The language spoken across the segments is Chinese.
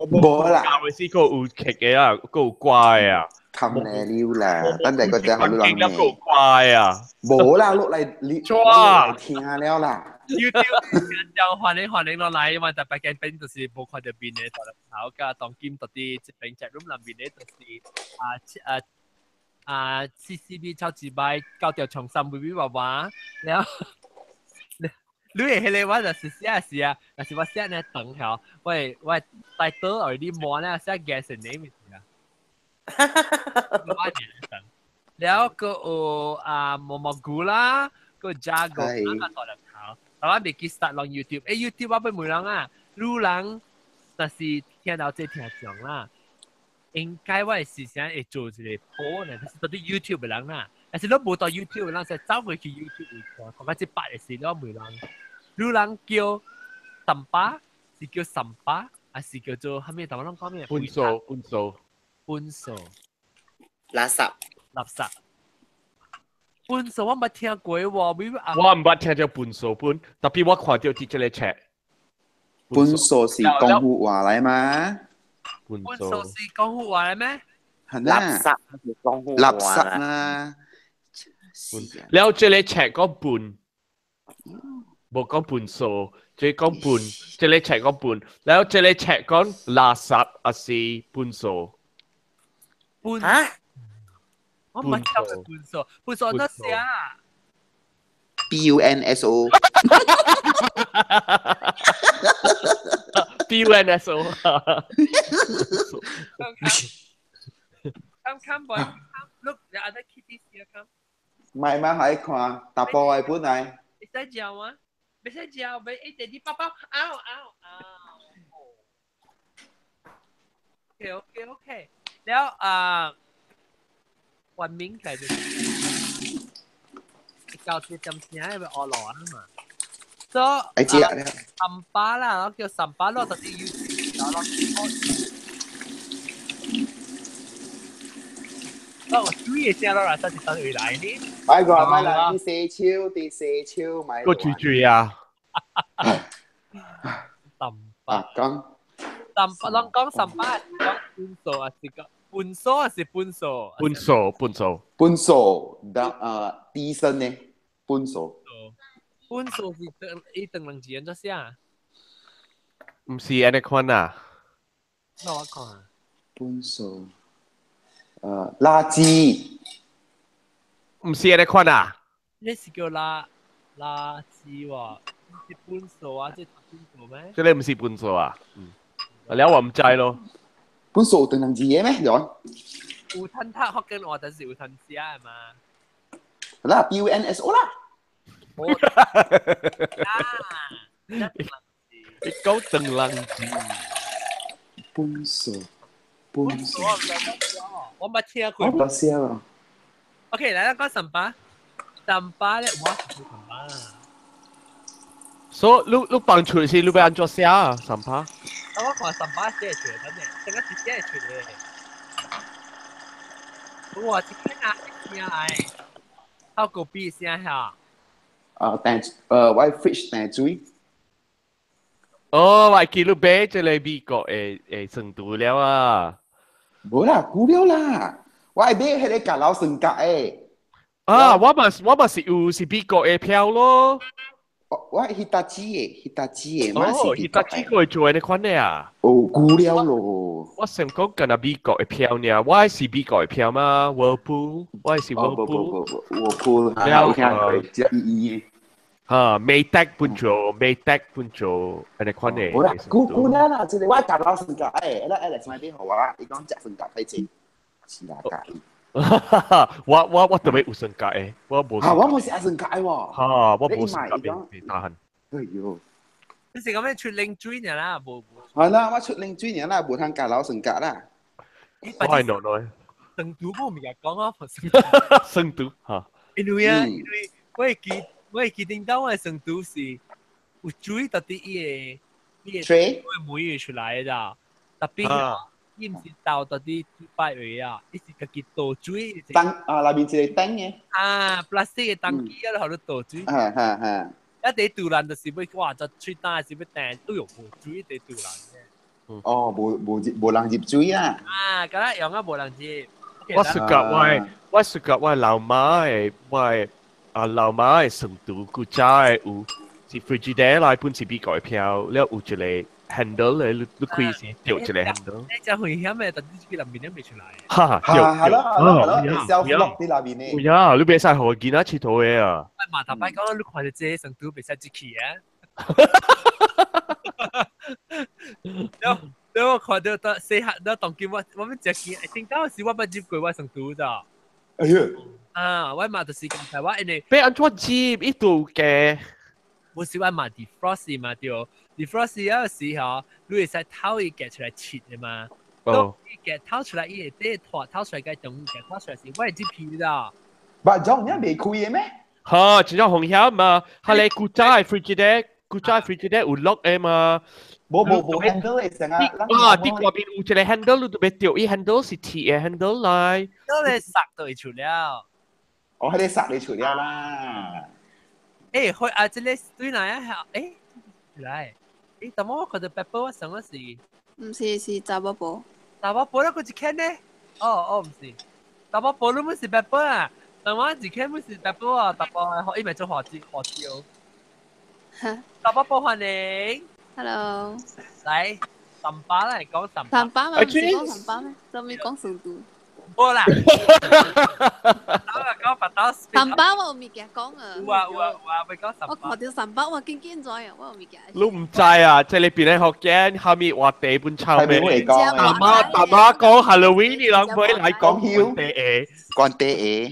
冇啦，教嘅時個有劇嘅啊，個有乖啊，冚你了啦，等陣嗰隻好撚勁得個有咩？乖啊，冇啦，落嚟我落嚟聽了啦。YouTube 就歡迎落嚟，因為特別嘅邊就是冇看到邊嘅大頭家當今到啲即係 chat room 裏面咧，就是CCB 超級擺搞條重新 BB 娃娃，然後你係你話就是寫啊，但是我寫呢等下，喂 title 而啲模咧寫 guess the name 啊，แล้วก็โมโมกุ啦ก็จาโกะก็ต่อจากเขาแต่ว่าเมื่อกี้ start ลอง YouTube YouTube ว่าเป็นมือลังรู้ลัง但是聽到這聽講啦應該我係想會做一個播呢但是到啲 YouTube 嘅人啦但是都冇到 YouTube 嘅人就走回去 YouTube 嚟看講緊即八嘅事都梅人รู้ลัง叫สัมปะ是叫สัมปะ還是叫做係咩同我講咩半數垃圾半數我冇聽過喎，我唔捌聽到半數半，特別我看到啲即個 chat。半數是廣府話嚟嘛？半數是廣府話嚟咩？係啦，垃圾啊！แล้ว即個 chat 講半，冇講半數，即係講半，即個 chat 講半，แล้ว即個 chat 講垃圾還是半數？半我唔係聽過半數得寫啊 BUNSO。BUNSO。Come boy, look the other kitties here come。唔係嘛？喺看打波嘅本嚟。你使嚼嗎？你使嚼俾啲包包，嗷。OK。แล้ววันมิ้งไก่教佢จำเสียงไปออหลอน嘛so ไอ้เจี๊ยเนี่ยสัมปะ啦แล้ว叫สัมปะแล้วตอนที่ YouTube แล้วเรา我注意一下咯，然後就等佢嚟呢。買個買啦，第四超買。個注啊！สัมปะ講ลอง講สัมปะ講半數啊，是個半數還是半數？半數的低聲呢？半數是一等人字人咗先啊？唔是安尼款啊？那我看啊。半數垃圾唔是安尼款啊？你是叫垃圾喎？是半數啊？即係半數咩？即係唔是半數啊？แล้ว我唔知咯。半數等人字嘢咩？樣？有吞塔學緊我，但是有吞寫係嘛？啦 BUNSO 啦。你講等人字。半數。我冇聽過。我寫啊。OK，嚟啦，講สัมปะ咧，我係做สัมปะ。所以你幫出是你要安怎寫啊？สัมปะ？我看สัมปะ寫出嚟，等陣，等下寫出嚟。我即刻拿寫嚟，เข้า個 B 寫下。我 fridge 訂水。我記你買即個美國嘅成都了啊！冇啦，估了啦，我係買迄個甲老神格誒。我嘛是有是美國嘅票咯。我係Hitachi 嘅，嘛是Hitachi個做嘅款嘅啊。哦，估了咯。我想講緊係美國嘅票呢，我係美國嘅票嘛 ，Whirlpool， 我係 Whirlpool， 了Maytag 半做，安尼款嘅。好啦，估啦，即係我甲老神格誒，啦 Alex 買俾我啊，你講隻神格睇錢，是啦格。我特別有神格嘅，我冇。我冇食神格喎。我冇神格俾打痕。哎呦！你成咁樣出領追人啦，冇。係啦，我出領追人啦，冇通甲老神格啦。我係內內。成都我唔係講啊，成都嚇。因為我係記定到我成都是有追到啲嘢，每月出來㗎，特別伊唔是到到啲拜月啊，伊是家己倒追。內面一個燈嘅。plastic 嘅燈機啊，喺度倒追。一地杜蘭就是要哇，就吹單是要訂都用冇追地杜蘭嘅。哦，無人入水啊！啊，咁樣用啊無人接。我是甲我老媽誒，我老媽誒成都古早誒有是 frigidaire 來本是比改票，了有一個 handle 咧，你可以先調一個 handle。你就危險嘅，但係呢邊邊都未出來。哈，係咯，self lock 啲那邊呢？呀，你別使學見啊，佚佗嘅啊！馬頭擺講，你看到這成都別使接氣啊！แล้วขอเดี๋ยวต่อเสียเดี๋ยวต้องกินว่ามันจะกินไอ้สิ่งที่ว่าสิว่ามันจีบกว่าสังตูจ้ะว่ามาตัวสิกันแต่ว่าไอ้เนี่ย俾人做จีบอีตัวแก不是ว่ามา defrost 嘛เดียว defrost 有時候你會使偷一夾出來切嘅嘛哦，一夾偷出來伊會啲拖偷出來嘅種夾偷出來是我係接皮咋把裝呢未開嘅咩？嚇，真係紅險嘛！係你古早係 frigidaire 有 lock 嘅嘛？冇 handle 嚟成啊！啲嗰邊有一個 handle，你特別掉伊 handle 是鐵嘅 handle 嚟。都你殺到出了。我喺你殺你除掉啦！誒，去啊！這裡對哪呀？誒，來，誒，怎麼我覺得 pepper 我想嘅是？唔是查某婆。查某婆那個一看呢？哦，唔是，查某婆你唔是 pepper 啊？但我一看唔是 pepper 啊，查某伊咪做花椒。查某婆歡迎。Hello。嚟，神巴嚟講神巴。神巴嘛，唔是講神巴咩？做咩講成都？冇啦。講白刀。神巴我有物件講啊。有啊，咪講神巴。我看到神巴，我見咗啊，我有物件。你唔知啊？即係你邊喺學嘅，下面話地本抄咩？大媽講 Halloween，你諗佢嚟講曉地誒，關地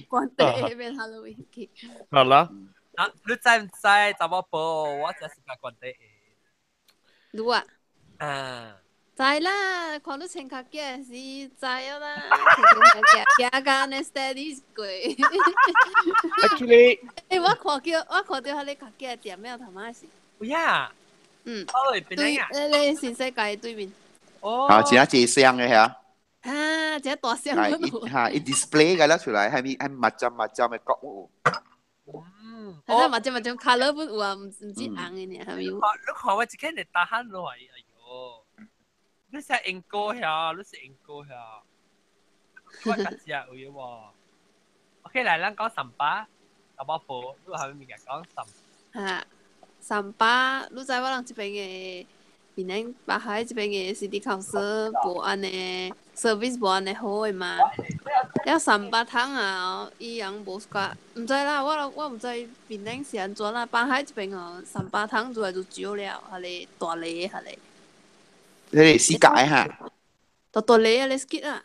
誒，關地變 Halloween 嘅。係啦。啊，你知唔知查某婆？我只是個關地誒。รู้อ่ะใจละความรู้สึกขัดแย้งสิใจละแกการในสเตดีกว่า Actually ว่าขอเดียวให้ขัดแย้งเดี๋ยวไม่เอาทำอะไรสิ呀對你是世界對面啊，只一隻聲嘅嚇，啊，只大聲嗰度嚇，一 display 嘅啦出嚟，係密浸嘅角物。係啦，或者 color 本有啊，唔知硬嘅呢，係咪？你看我一看你打喊落嚟，哎呦！你是英國呀？你是英國呀？我家姐有嘢喎。OK，嚟咱講神巴，查某婆，你係咪講神？啊，神巴，你知我人這邊嘅，邊人北海這邊嘅 city council 保安嘅 service 保安嘅好嘅嘛。了三百湯啊，伊樣無個，唔知啦，我唔知邊頂是安怎啦。北海這邊哦，三百湯做來就少了，係你大粒係你。你哋試解下。大粒啊，你 skip 啊。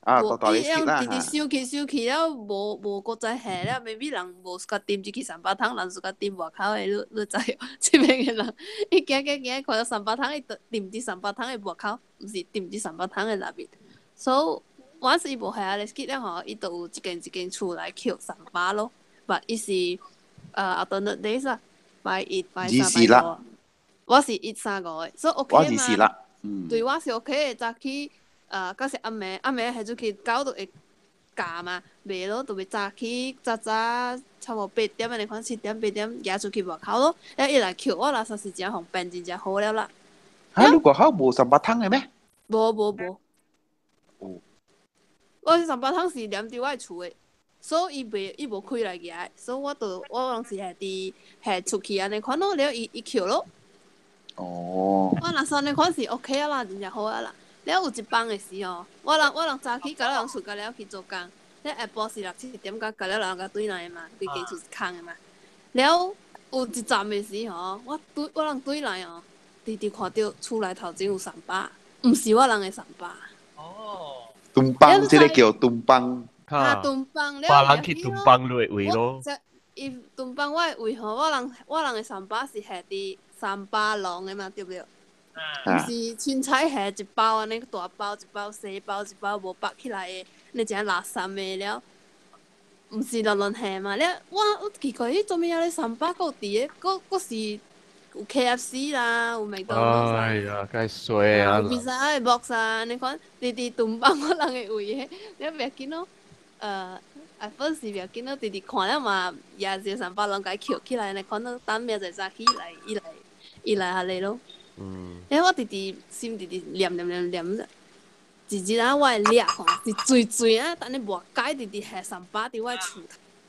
啊，大粒 skip 啦。直直燒起了，無個再下了，maybe 人無個掂住去三百湯，人個掂外口嘅，你知哦？這邊嘅人，伊行看到三百湯，伊掂住三百湯嘅外口，唔是掂住三百湯嘅內邊，所以。我是無下咧，skip 咧吼，伊就有一間厝來扣三百咯。but 伊是alternate days 啦，by 1 by 3 by 5。我是1 3 5嘅，所以 OK 嘛。我是啦，對，我是 OK 嘅。早起嗰時暗暝係就去9度會假嘛，袂咯，就會早起早差不多8點嘅款，7點8點行出去外口咯。然後伊來扣我啦，實是真方便，真正好了啦。嚇，你外口無三百湯嘅咩？無。我是三百湯是連住我厝誒，所以伊無開來嘅，所以我當時係出去安尼款咯，了伊扣咯。哦。我若三呢款是 OK 啊啦，真正好啊啦。了有一幫嘅時哦，我人早起甲了人厝甲了去做工，了下晡是6、7點甲了人甲對來嘛，規間厝是空嘅嘛。了有一站嘅時吼，我人對來哦，直看到厝內頭前有三把，毋是我人嘅三把。哦。東邦，即個叫東邦。東邦，把人去東邦落位咯。伊東邦我嘅位吼，我人嘅三把是下佇3把籠嘅嘛，對不對？毋是凊彩下一包安尼大包一包細包一包無包起來嘅，你只垃圾嘅了，毋是亂下嘛？了我奇怪，伊做咩啊？你3把個佇個是。有 KFC 啦，有麥當勞。哎呀，該衰啊！有 pizza 嘅 box 啊，你看直東邦我人嘅位嘅，你袂見咯。first 是袂見咯，直看了嘛，也是300人甲伊扣起來，你看到等明仔早起來，伊來下嚟咯。因為我心念，一日我掠吼是最啊，但你無解下三把伫我厝。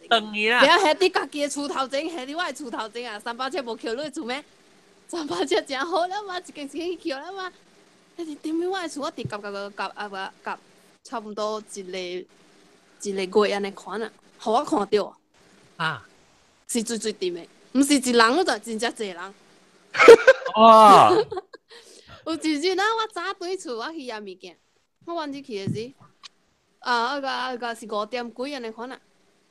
等於啦。你下啲家己嘅厝頭前，下啲我嘅厝頭前啊，三把車無翹落去做咩？三把車真好啦嘛，一件去翹啦嘛。但是點解我嘅厝我直夾差唔多一個月安尼款啊，互我看到啊，是最甜嘅，唔是一人嗰陣真正濟人。哇！有一日啊，我早對厝我去買物件，我忘記去嘅時，個是5點幾安尼款啊。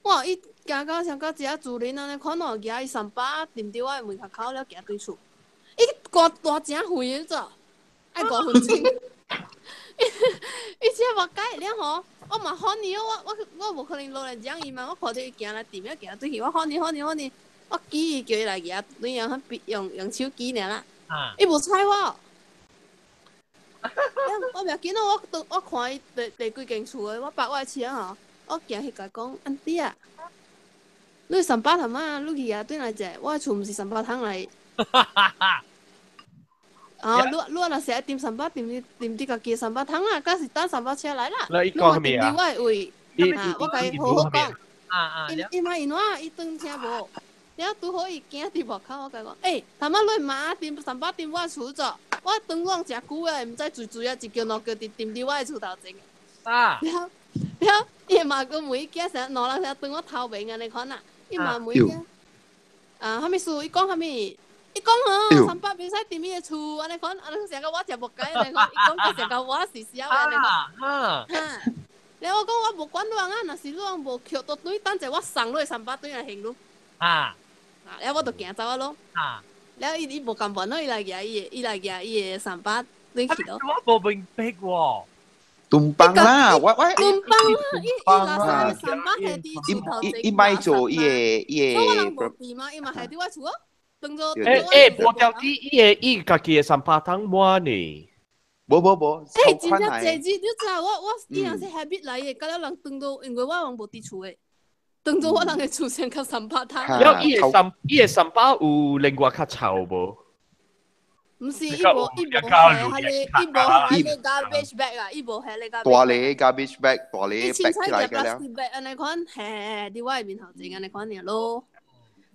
哇！伊行到上到一個竹林安尼款哦，伊三把踮伫我嘅門口了，行對厝。伊大正遠咗，愛5分鐘。伊只無解了吼，我嘛好你我無可能落來講伊嘛，我看到伊行來踮了行對去，我好你，我記伊叫伊來行，對用手機爾啦。伊無睬我。我袂記得我看伊第幾間厝誒，我把我嘅車吼。我行去甲講，安弟啊，你三把頭啊，你去啊，轉來者，我厝毋是三把桶嚟。啊，你若是愛點三把，點啲家己三把桶啊，假是等三把車來啦。你講咩啊？我位，我甲伊好好講。伊嘛因為伊當聽無，了拄好伊行佇門口，我甲伊講，頭仔你媽點三把點我厝咗，我當我誠久誒，毋知追啊，一叫兩叫點佇我厝頭前。了，伊嘛個每件成兩人成對我頭面安尼款啊，伊嘛每件，蝦米事？伊講蝦米？伊講吼，三把袂使踮伊個厝安尼款，安尼成個我真無解安尼款，伊講佢成個我是小安尼款，了我講我無管你啊，若是你無扣到對，等者我送落三把對來行路，了我就行走啊咯，了伊無咁煩咯，伊來舉伊個三把對去咯。我無明白喎。tumpang lah, what? tumpang lah, rasa sampah hedi Im mai做伊我人無地嘛，伊嘛係啲我厝，當做無條件伊家己嘅三把湯滿呢？無，真正謝字，你知我伊若是 habit 來嘅，甲了人當做，因為我人無佇厝嘅，當做我人嘅厝先較三把湯。了伊嘅三把有另外較臭無？唔是，伊無係你 garbage bag 啊，伊無係你 garbage bag。大你 garbage bag， 大你 bag 起來嘅了。plastic bag 安尼款，喺我面頭前安尼款爾咯。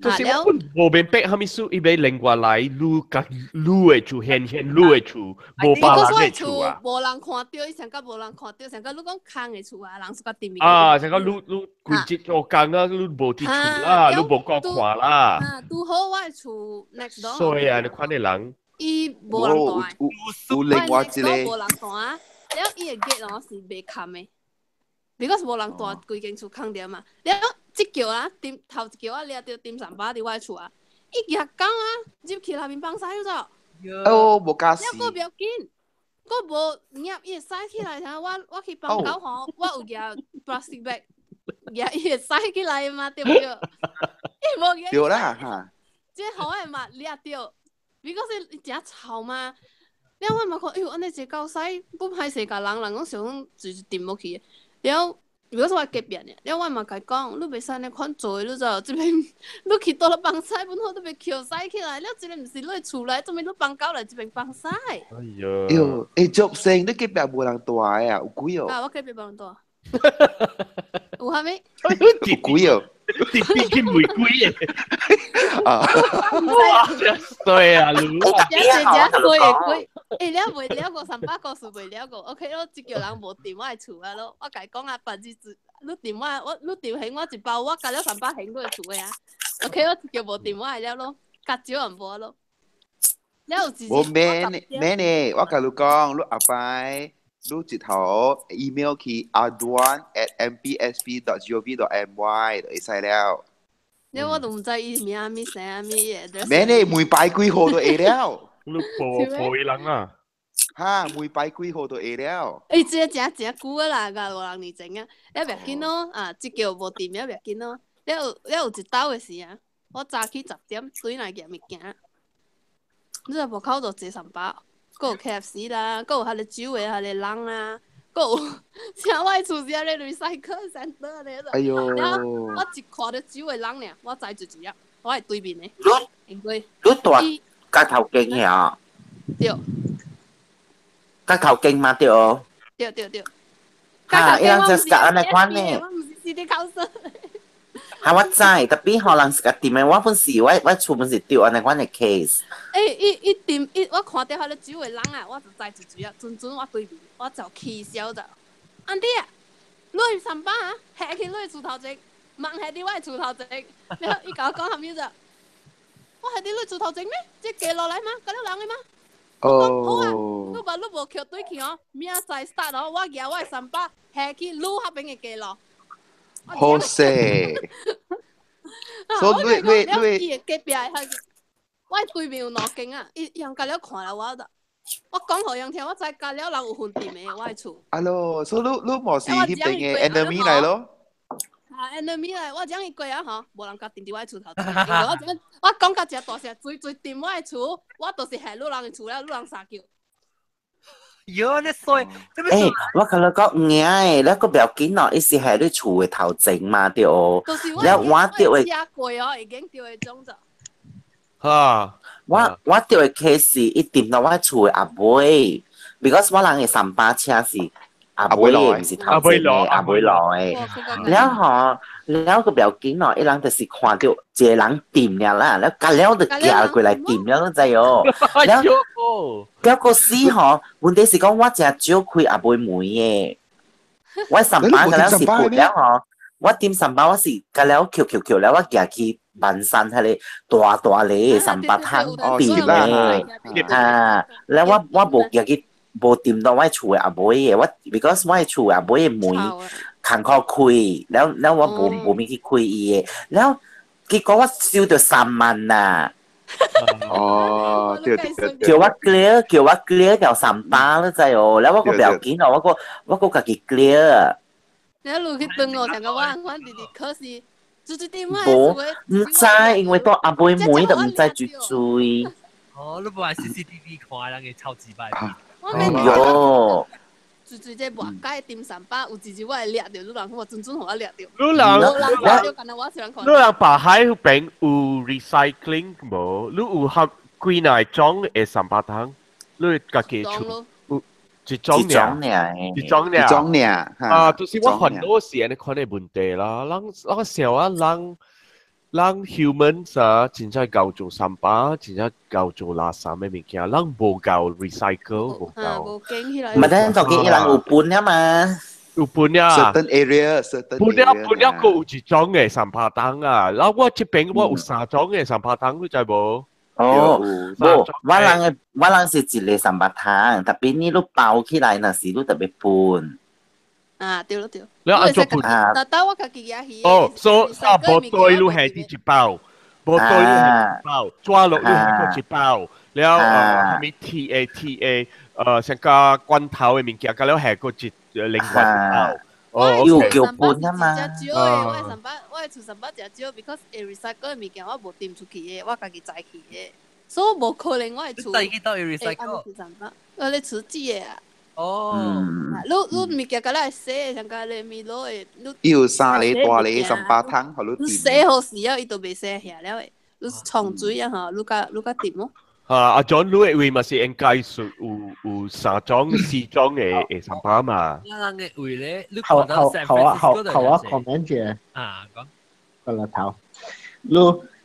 就是我無明白，蝦米事伊要另外來擼嘅厝，現擼嘅厝，無別人嘅厝啊。無人看到，伊上個無人看到，上個你講空嘅厝啊，人是個店面。上個擼規日做工啊，擼無佇厝啦，擼無個看啦。拄好我嘅厝 next door。所以啊，你款嘅人。伊無人大，有另外一個無人大，了伊個 gate 咯是袂冚嘅，because 無人大，規間厝空掉嘛。了即叫啊，頭一叫啊，掠到點三把伫我厝啊，伊日講啊，入去內面放曬咗。哦，無加死。了個不要緊，個無夾伊會曬起來，我去放狗吼，我有夾 plastic bag，夾伊會曬起來嘛，對唔對？伊無夾。對啦嚇。即好誒嘛，掠到。because 你真臭嘛，了我嘛看，哎呦，安尼一狗屎，不歹勢甲人講想就掂落去，了如果說我隔壁呢，了我嘛甲伊講，你袂使安尼款做，你知道？這邊你去倒了放屎，本好都被翹屎起來，了這邊毋是你厝內，做咩你放狗來這邊放屎？哎呦，足聲，你隔壁無人大啊，有幾哦？我隔壁無人大。有蝦米？有幾哦？啲邊啲玫瑰嘅，哇，真衰啊！你衰嘅鬼，了未了個三把個數未了個 ，OK 咯，即叫人無掂我嘅厝啊咯，我甲伊講啊，百之你掂你掂起我一包，我加了三把起我嘅厝嘅啊 ，OK 咯，即叫無掂我係了咯，加少人無咯，了有自。我咩呢？我甲你講，你阿拜。你直頭 email 去 adwan@mpsp.gov.my 就會使了。你我都唔知伊名咩姓咩嘢。咩呢？每擺幾號就會了。你報伊人啊？嚇，每擺幾號就會了。這真久啦，個無人年前啊，了袂緊咯，即叫無掂了袂緊咯。了有一兜嘅時啊，我早起10點對來夾物件，你喺門口就坐3把。個有 KFC 啦，個有佢哋酒嘅，佢哋人啦，個有像我厝是咧 recycle center 咧。哎呦！我一看到酒嘅人咧，我知就一日，我係對面嘅。你大家頭經呀？對甲頭經嘛對哦。對。哈，伊人就是甲安尼款呢。我唔是私啲考生。哈，我知，特別可能是甲點誒，我本是我厝本是對安尼款誒 case。一點我看到佢哋煮嘅人啊，我就知一嘴啊，陣我對面，我就氣笑咗。安迪啊，你去上班啊？下去你去厝頭前，問下啲我係厝頭前，然後伊甲我講下面就，我係啲你厝頭前咩？即係寄落嚟嗎？嗰啲人嘅嗎？我講好啊，你話你無橋對去哦，明仔載 start 哦，我嘅我係上班，下去你嗰邊嘅寄落。好勢。所以你隔壁係，我對面有兩間啊，伊人隔了看了我就，我講互人聽，我知隔了人有分店嘅，我係厝。Alo，所以你冇是迄邊嘅 enemy 嚟咯。啊 enemy 嚟，我講伊過啊嗬，無人甲掂住我厝頭。我講甲一大聲，最掂我厝，我就是下路人嘅厝了，路人撒叫。喲，你衰！誒，我甲你講唔嘅，你個表緊咯，伊是喺你厝嘅頭前嘛對哦。就是我對嘅。車過哦，已經掉嘅種咗。哈，我對嘅 case 伊掂到我厝嘅阿妹 ，because 我人嘅三巴車是阿妹嘅，唔是頭前嘅阿妹來。然後แล้ว個表緊咯，伊人就是看到一個人掂了啦，แล้ว隔了就行過來掂了，你知哦。แล้ว個死嗬，問題是講我真少開阿妹妹嘅，我三巴個了是撥了嗬，我掂三巴我是個了翹了，我行去萬山喺你大咧三巴湯掂嘅，啊，แล้ว我冇行去冇掂到我厝嘅阿妹嘅，我 because 我厝嘅阿妹嘅妹。行過開，แล้ว我冇咪去開伊嘅，แล้ว結果我燒到3萬啊！哦，對，叫我 clear 掉3巴啦，知哦，แล้ว我個表緊哦，我個家己 clear。你一路去等我，成個我弟弟可是最點啊？唔知，因為都阿妹妹就唔知追。哦，你冇話 CCTV 看人嘅超級敗。哎喲！最這話街店三巴有時我係掠到，你人我陣互我掠到。你人把海邊有 recycling 冇？你有合幾耐裝嘅三巴湯？你家己做？一裝呢？啊，就是我很多時你看你問題啦，人時候啊，人 humans 啊，真正夠做三巴，真正夠做垃圾嘅物件，人無夠 recycle，無夠。唔係咧，就見伊人有搬啊嘛，有搬呀。certain area。搬呀，個有一種嘅三巴湯啊，然後我這邊我有3種嘅三巴湯，你知無？哦，無，我人是一個三巴湯，特別你包起來那時你特別搬。啊，對了。你按做盤但我家己也係。哦，所以波堆你係啲一包，波堆你係一包，抓落你係一包，แล้ว係咪 TA 像個罐頭嘅物件，咁แล้ว係個一另外一包。哦，要叫盤啊嘛。我係做三巴只少 ，because recycle 嘅物件我無掂出去嘅，我家己載去嘅，所以無可能我係做。第幾道 recycle？我咧廚子嘅啊。哦，你物件個來洗，像個你咪攞誒，要3厘大厘三巴湯，互你掂。洗好時啊，伊都未洗下了誒，你沖水啊嚇，你個掂咯。阿 John，你以為咪是應該是有3種、4種嘅三巴嘛？人嘅會咧，你好看到 San 啊 Francisco 好啊 comment 啫。啊，講。個啦頭，你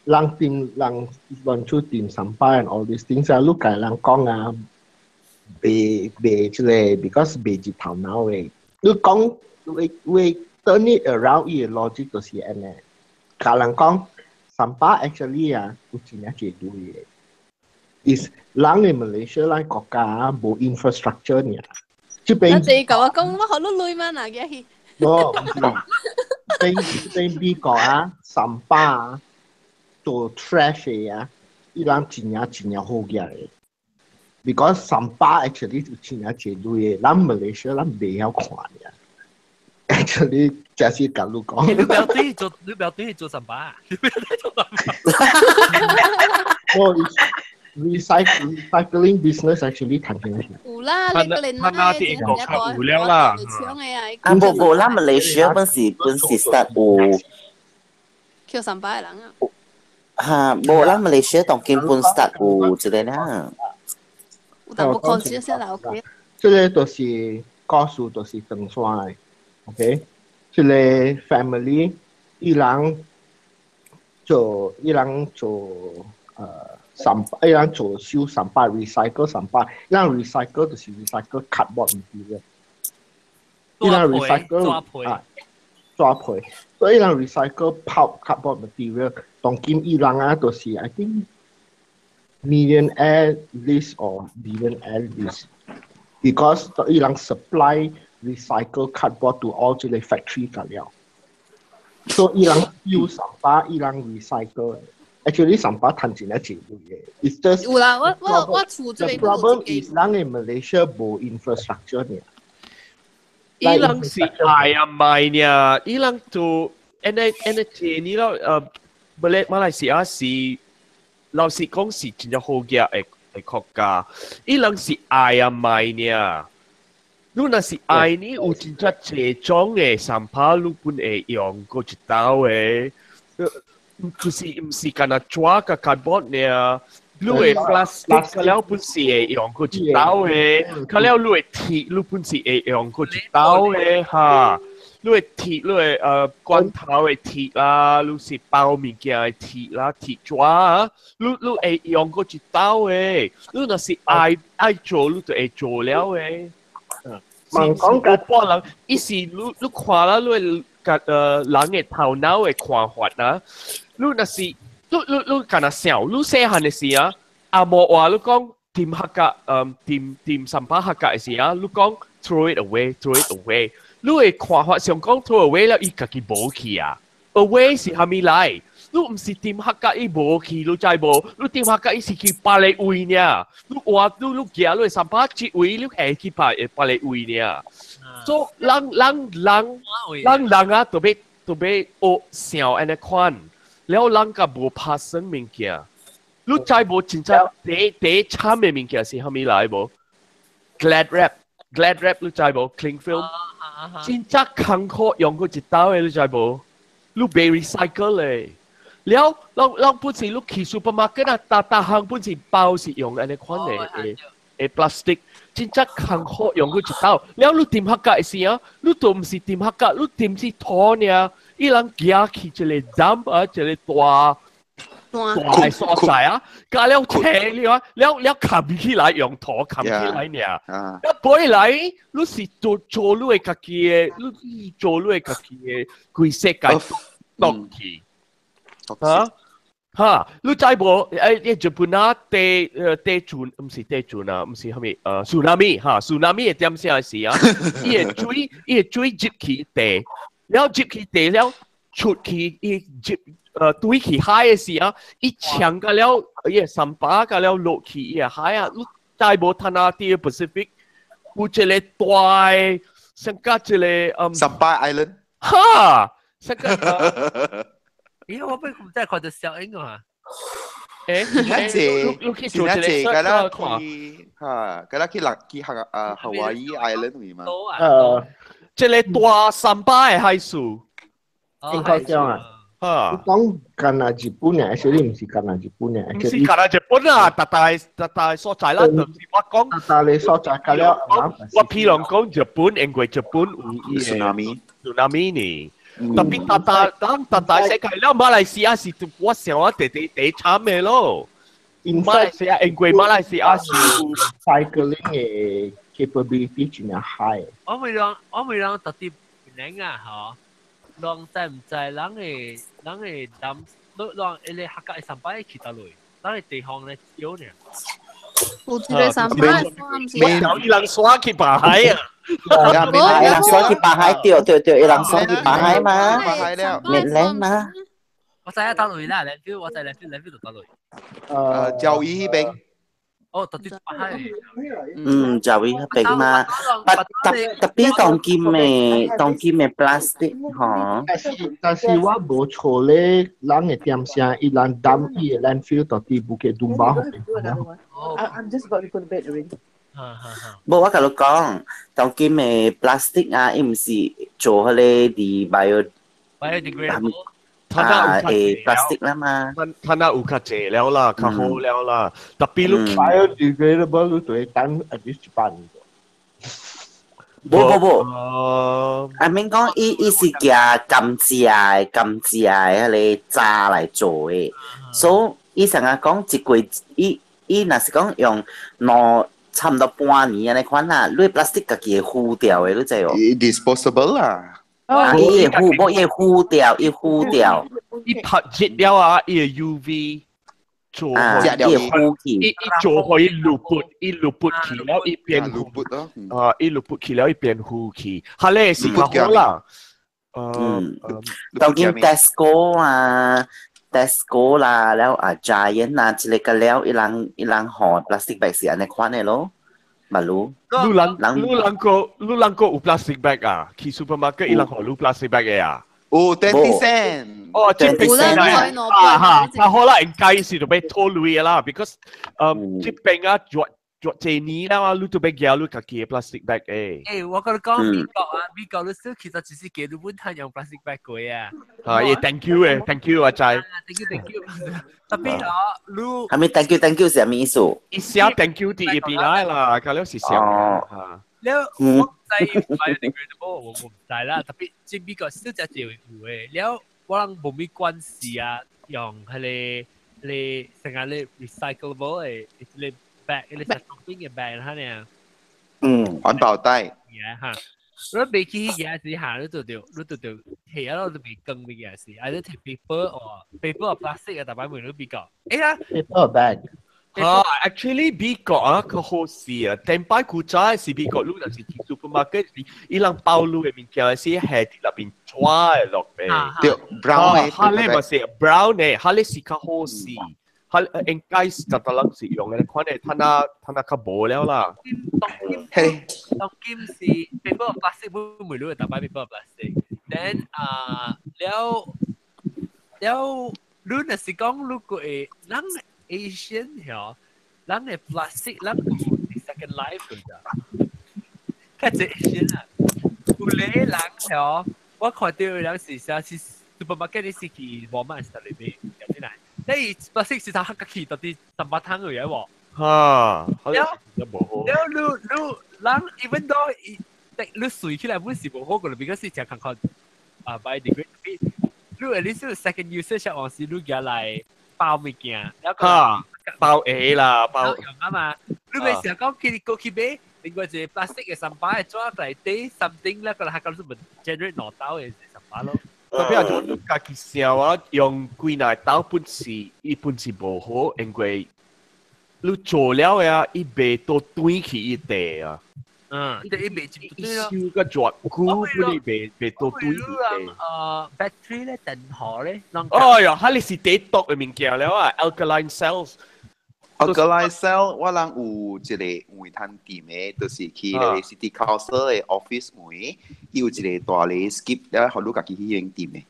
人亂出掂三巴 and all these things 啊，你計人講啊。被出嚟 because 被接頭腦嘅，你講會 turn it around 嘅 logic 就是咁嘅。可能講三巴 actually 啊，有真係幾多嘢。is 人嘅 Malaysia 人國家冇 infrastructure 呢。即係你講我講，我好多累嘛嗱嘅。冇，邊個啊？三巴啊，做 trash 嘅啊，依人真係好嘅。Because 三巴 actually 就真係幾多嘢，咱 Malaysia 咱未曉看嘅。Actually 就是咁樣講。你不要對去做三巴，你不要對做三巴。哦 ，recycling business actually 睇緊。有啦，你個人啦，有了啦。啊，無，咱 Malaysia 本是 start 有。叫三巴嘅人啊。嚇，無，咱 Malaysia 當根本 start 有一個啦。但冇 consider 先啦，OK。即個都是告訴都是登山嘅 ，OK。即個 family 伊人做伊人做收三百 recycle 三百，伊人 recycle 就是 recycle cardboard material。伊人 recycle 啊，抓皮，所以伊人 recycle pulp cardboard material。當今伊人啊，都是 I think millionaire list or billionaire list because 伊人 supply recycle cardboard to all 這類 factory 㗎了。所以伊人收三百，伊人 recycle。Actually 三百賺錢一錢嘅，it's just 有啦，我厝這 the 邊 problem is 人嘅 Malaysia 冇 infrastructure 呢。伊人是愛啊買呢，伊人做 energy 呢咯馬來西亞是老實講是真係好嘅國家，伊人是愛啊買呢。如果是愛呢，有真係這種嘅三百路本會用過一道嘅。就是唔是干那抓個 cardboard 呢？你會 plastic 佢了本是會用過一刀嘅，佢了你會鐵，你本是會用過一刀嘅嚇。你會鐵，你會罐頭嘅鐵啦，你是包物件嘅鐵啦，鐵抓，你會用過一刀嘅。你若是愛做，你就會做了嘅。問講嘅幫人，伊是你看啦，你會人嘅頭腦嘅看法啦。你若是你干那想，你細漢嘅時啊，阿莫話你講掂客家掂三百客家嘅時啊，你講 throw it away，throw it away， 你嘅看法上講 throw away 了，伊家己冇去啊 ，away 是蝦米來？你唔是掂客家伊冇去，你知無？你掂客家伊是去別個位呢？你話你行你三百節位，你係去別個位呢？所以人啊，特別學想安尼款。แล้วหลังกับบัวพาสังมิงเกียรู้ใจบัวจริงจังเตะช้ำมิงเกียสิฮามีหลายบัว glad rap รู้ใจบัว cling film จริงจังขังโคยองก็จิตตาเอรู้ใจบัวรู้เบรีไซเคิลเลยแล้วลองพูดสิลูกขี่ซูเปอร์มาร์เก็ตอะตาหังพูดสิเปล่าสิยองอันนี้ควันพลาสติกจริงจังขังโคยองก็จิตตาแล้วรู้ทีมฮักกะสิอ่ะรู้ตัวมันสิทีมฮักกะรู้ทีมสิทอเนี่ย伊人行去一個dump啊，一個大所在啊，加了車了，冚起來用土冚起來呢。一背來，你是做你家己嘅，你做你家己嘅規世界東西。嚇，你知無？日本啊，地震唔是地震啊，唔是係咪？tsunami 嚇，tsunami 係點先係啊？伊個水接起地。แล้วจิบขี้เตะแล้วชุดขี้อีจิบตุยขี้หายสิอ่ะอีช่างกันแล้วสัมปากันแล้วโลขี้หายอ่ะลูกใจโบธนาที่แปซิฟิกกูจะเลยตัวสังกัดจะเลยสัมปาไอแลนด์ฮ่าสังกัด我被古代看得小英啊。ลูกขี้จุดจะเลยสักก็ก็แล้วที่ฮาวายไอแลนด์มีมั้ย這個大三百嘅海數，應該這樣啊。你講干那日本嘅，其實唔是干那日本嘅，唔是干那日本啊，大所在啦，就是我講，大你所在㗎了。我譬如講日本，因為日本有tsunami呢，特別大世界了，馬來西亞是我想我地慘嘅咯。馬來西亞因為馬來西亞是 cycling 嘅。capability 真係 high。我咪讓特啲年啊，嗬，讓在唔在人嘅諗，讓你客家三百去到嚟，人嘅地方咧少呢。有一個三百，未有伊人耍去白海啊！伊人耍去白海，對，伊人耍去白海嘛，滅靚嘛。我知啊，到嚟啦，兩我知兩就到嚟。就依邊。哦，特別係，就會嗰邊嘛，特別當金嘅 plastic 嗬。但是我冇錯咧，人嘅點聲，伊人抌伊嘅 landfill 到啲Bukit Dumbah嗰邊。I'm just about to go to bed already。冇我同你講，當金嘅 plastic 啊，伊唔是做嗰啲 biodegradable。plastic 啦嘛，ท่าน่าอุกาเจแล้วล่ะข้าโหแล้วล่ะแต่ปีลูก biodegradable 你对等 at least 1半。不，I mean 講伊是夾甘蔗迄個渣來做誒，所以伊成日講一季伊若是講用攞差唔多半年安尼款啊，你 plastic 家己會糊掉誒，你知哦 disposable 啦。伊會糊掉，伊拍熱了啊，伊個 UV 做伊糊去，伊做可以錄撥去了，伊變錄撥咯。伊錄撥去了，伊變糊去，下咧是較好啦。當然 Tesco 啦，แล้วGiant 啊之類嘅แล้ว伊人ห่อ plastic bag 是安尼款誒咯，唔รู้ลูลังก็อุ plastic bag อ่ะที่ supermarket อีหลังห่อลู plastic bag 嘅อ่ะ20 cent 即係ถ้า好啦應該是就俾拖累啦 because 即係啊做這年啦你都俾叫你自己嘅 plastic bag 誒我覺得講美國律師其實只是幾多本攤用 plastic bag 嘅啊thank you 阿仔 thank you 特別你係咪 thank you 是咩意思？一寫 thank you 啲邊來啦，佢了是寫แล้ว我唔知 biodegradable 我唔知啦特別即美國小隻就有嘅แล้ว我諗冇咩關係啊用係你成日你 recyclable 嘅你 bag 你實用嘅 bag 啦呢環保袋嘢嚇如果未起嘢時下你就係啊都未更嘅嘢時either take paper or plastic 嘅大把門都比較啦 paper bag actually 美國啊佢好事啊點解佢真係是美國路就是去 supermarket 伊人包路嘅物件係喺入邊抓落嚟對 brown 嚇你咪係 brown 嘅嚇你是較好事嚇應該是就得撚是用嘅款嘅睇下較無了啦當今是 paper or plastic 每路嘅大把 paper or plastic then แล้ว路係是講如果係人Asian 嗬，人嘅 plastic 人有 second life 㗎咋，佢係 Asian 啊，有啲人嗬，我看到有人是supermarket 啲是去Walmart store裏邊有啲人，但係 plastic 是他黑去到啲18湯嘅嘢喎，了人 even though 你水起來本是冇好嘅，because 是淨係看biodegradable，你 at least 有 second usage 往時你嘅嚟。包物件，แล้วก็包啦，包用啊嘛。你咪成日講佢哋過去買，另外就 plastic 嘅sản品做嚟啲 something 咧，佢哋係咁樣 generate 攞到嘅產品咯。特別係做你家己寫話用幾耐刀本事，伊本事無好，因為你做了呀，伊袂多堆起伊地啊。伊袂燒個絕菇，佢哋袂多堆起地。battery 咧，電荷咧，哎呀，佢哋是第毒嘅物件了啊 ，alkaline cells。alkaline cell 我人有一個煤炭店嘅，就是去咧 city council 嘅 office 門，有一個大嘅 skip，然後你家己去用店嘅。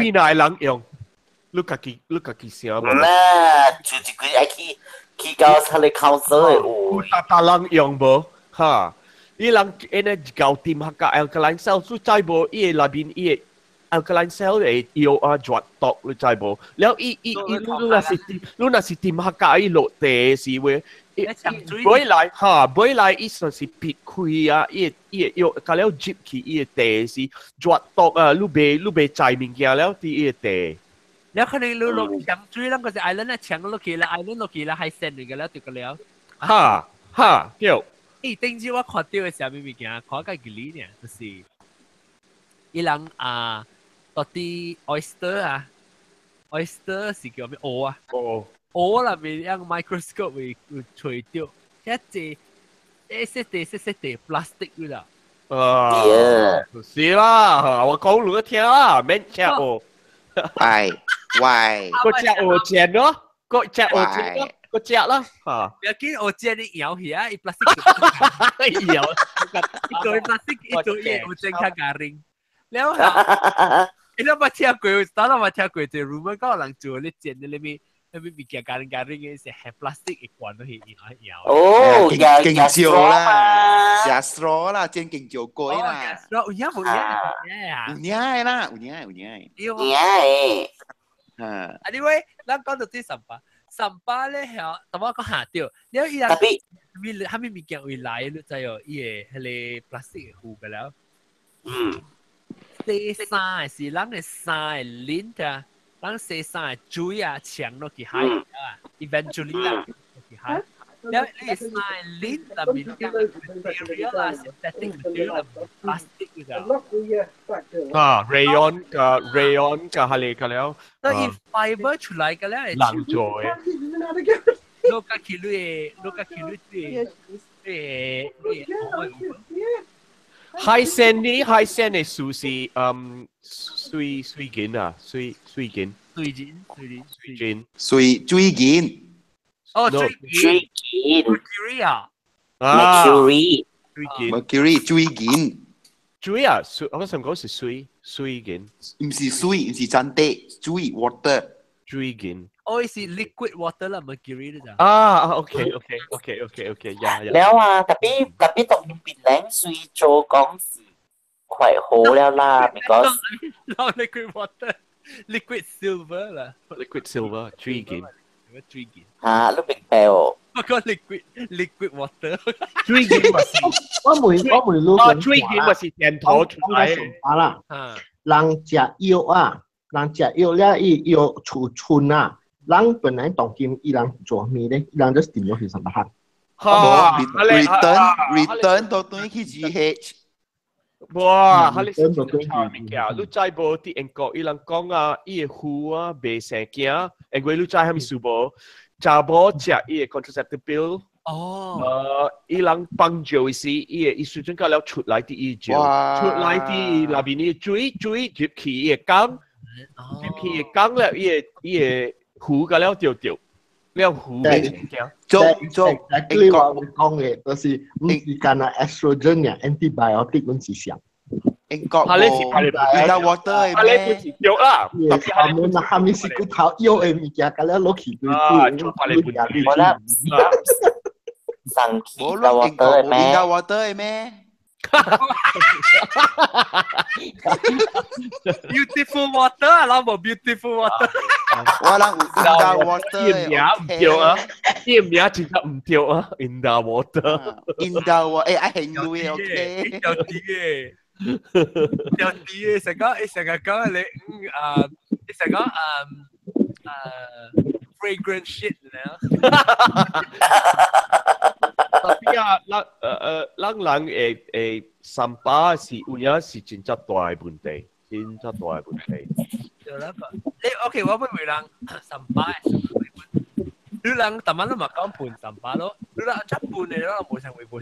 幾耐人用？你家己寫冇？啦，就一個愛去到佢哋 council 嘅，大人用無？哈，伊人誒搞掂下個 alkaline cell，所以再無伊內邊伊 alkaline cell 誒有啊絕毒，你知無？แล้ว伊你那是掂下個伊落地是會，背來伊算是撇開啊，伊有個了接起伊地是絕毒啊，你袂知物件了啲伊地。แล้วคนนี้รู้ลงแชมป์จุ้ยแล้วก็จะไอแลนด์แชมป์ลูกกีฬาไอแลนด์ลูกกีฬาไฮเซนกันแล้วติดกันแล้วเดี๋ยว定住我看到嘅時候咪見啊，看個幾年呢，就是伊人到啲 oyster 是叫咩蚵啊？蚵啦咪用 microscope 會吹掉，一隻細地 plastic 㗎啦。是啦，我講你聽啦，免聽我。喂，個隻蚵正咯，個隻蚵正咯。個隻啦嚇，有見我知你搖起啊，一 plastic 搖，一個 plastic 一個嘢我正卡咖喱，แล้ว你諗下聽過，當我聽過就 rumor 嗰個人做你剪你咪咪咪嘅garing嘅是係 plastic 一罐都係搖。哦，勁少啦，食 straw 啦，真勁少貴啦。有嘢冇嘢，有嘢啦，有嘢。耶，啊 Anyway，咱講到啲神巴咧係，咁我講下掉，你依家特別係咪物件會來，你知有伊個係 plastic 壺嘅了。洗衫是咱嘅衫嘅鏈啊，咱洗衫嘅水啊，搶落去海啊 ，eventually 啦，落去海。แล้วนี่สไตล์ลิ้นแต่มีการ material 啦 synthetic material 啦 plastic อยู่แล้วrayon กับ rayon กับอะไรกันแล้ว แล้วอี fiber 出來嘅咧หลังจอย โลกาคิลุไฮเซนนี่ไฮเซนในซูซี水緊啊水緊水緊。哦水緊 mercury 啊 ，mercury， 水緊。水啊，我想講是水緊，唔是水，唔是真的，水 water。水緊。哦，是 liquid water 啦 mercury 咧就。OK，呀。แล้ว特別當變靚水做講是快好了啦，because no liquid water liquid silver 啦 liquid silver 水緊。嚇，你明白哦？我講 liquid water 水緊咪是，我每路水緊咪是電土出來嘅啦。人食藥啊，人食藥咧，伊藥儲存啊，人本來當今伊人做咩咧？伊人就點咗去上班。return 到對去 GH。哇！你真係差別嘅，你知無？啲英國伊人講啊，伊個壺啊，未成驚，因為你知係咪數無？查某食伊個 contraceptive pill，伊人幫助時，伊水準夠了出來啲伊就，出來啲那邊啲水入去伊個缸，入去伊個缸了，伊個壺夠了掉，了壺未成驚。做英國講嘅，就是唔是干啊 estrogen 呀 antibiotic 嗰時上。英國係你是拍你 water 係你本是藥啦，特別係你下面是骨頭藥嘅物件，咁樣攞起對做拍你本我覺得上期冇嘅咯，英國 water 係咩？ water 係咩？ beautiful water 啊，老母 beautiful water 我諗 water 唔掉啊，啲名真係唔掉啊 ，in the water， 誒，I 興佢 OK， 有啲嘅。有啲嘅成日講你你成日講fragrant shit 啦。tapi lang三巴是有影是真正大嘅問題，真正大嘅問題。你 OK， 我不會人三巴，你人特晚都咪講半三巴咯，你人一半嘅咯，冇成回，一半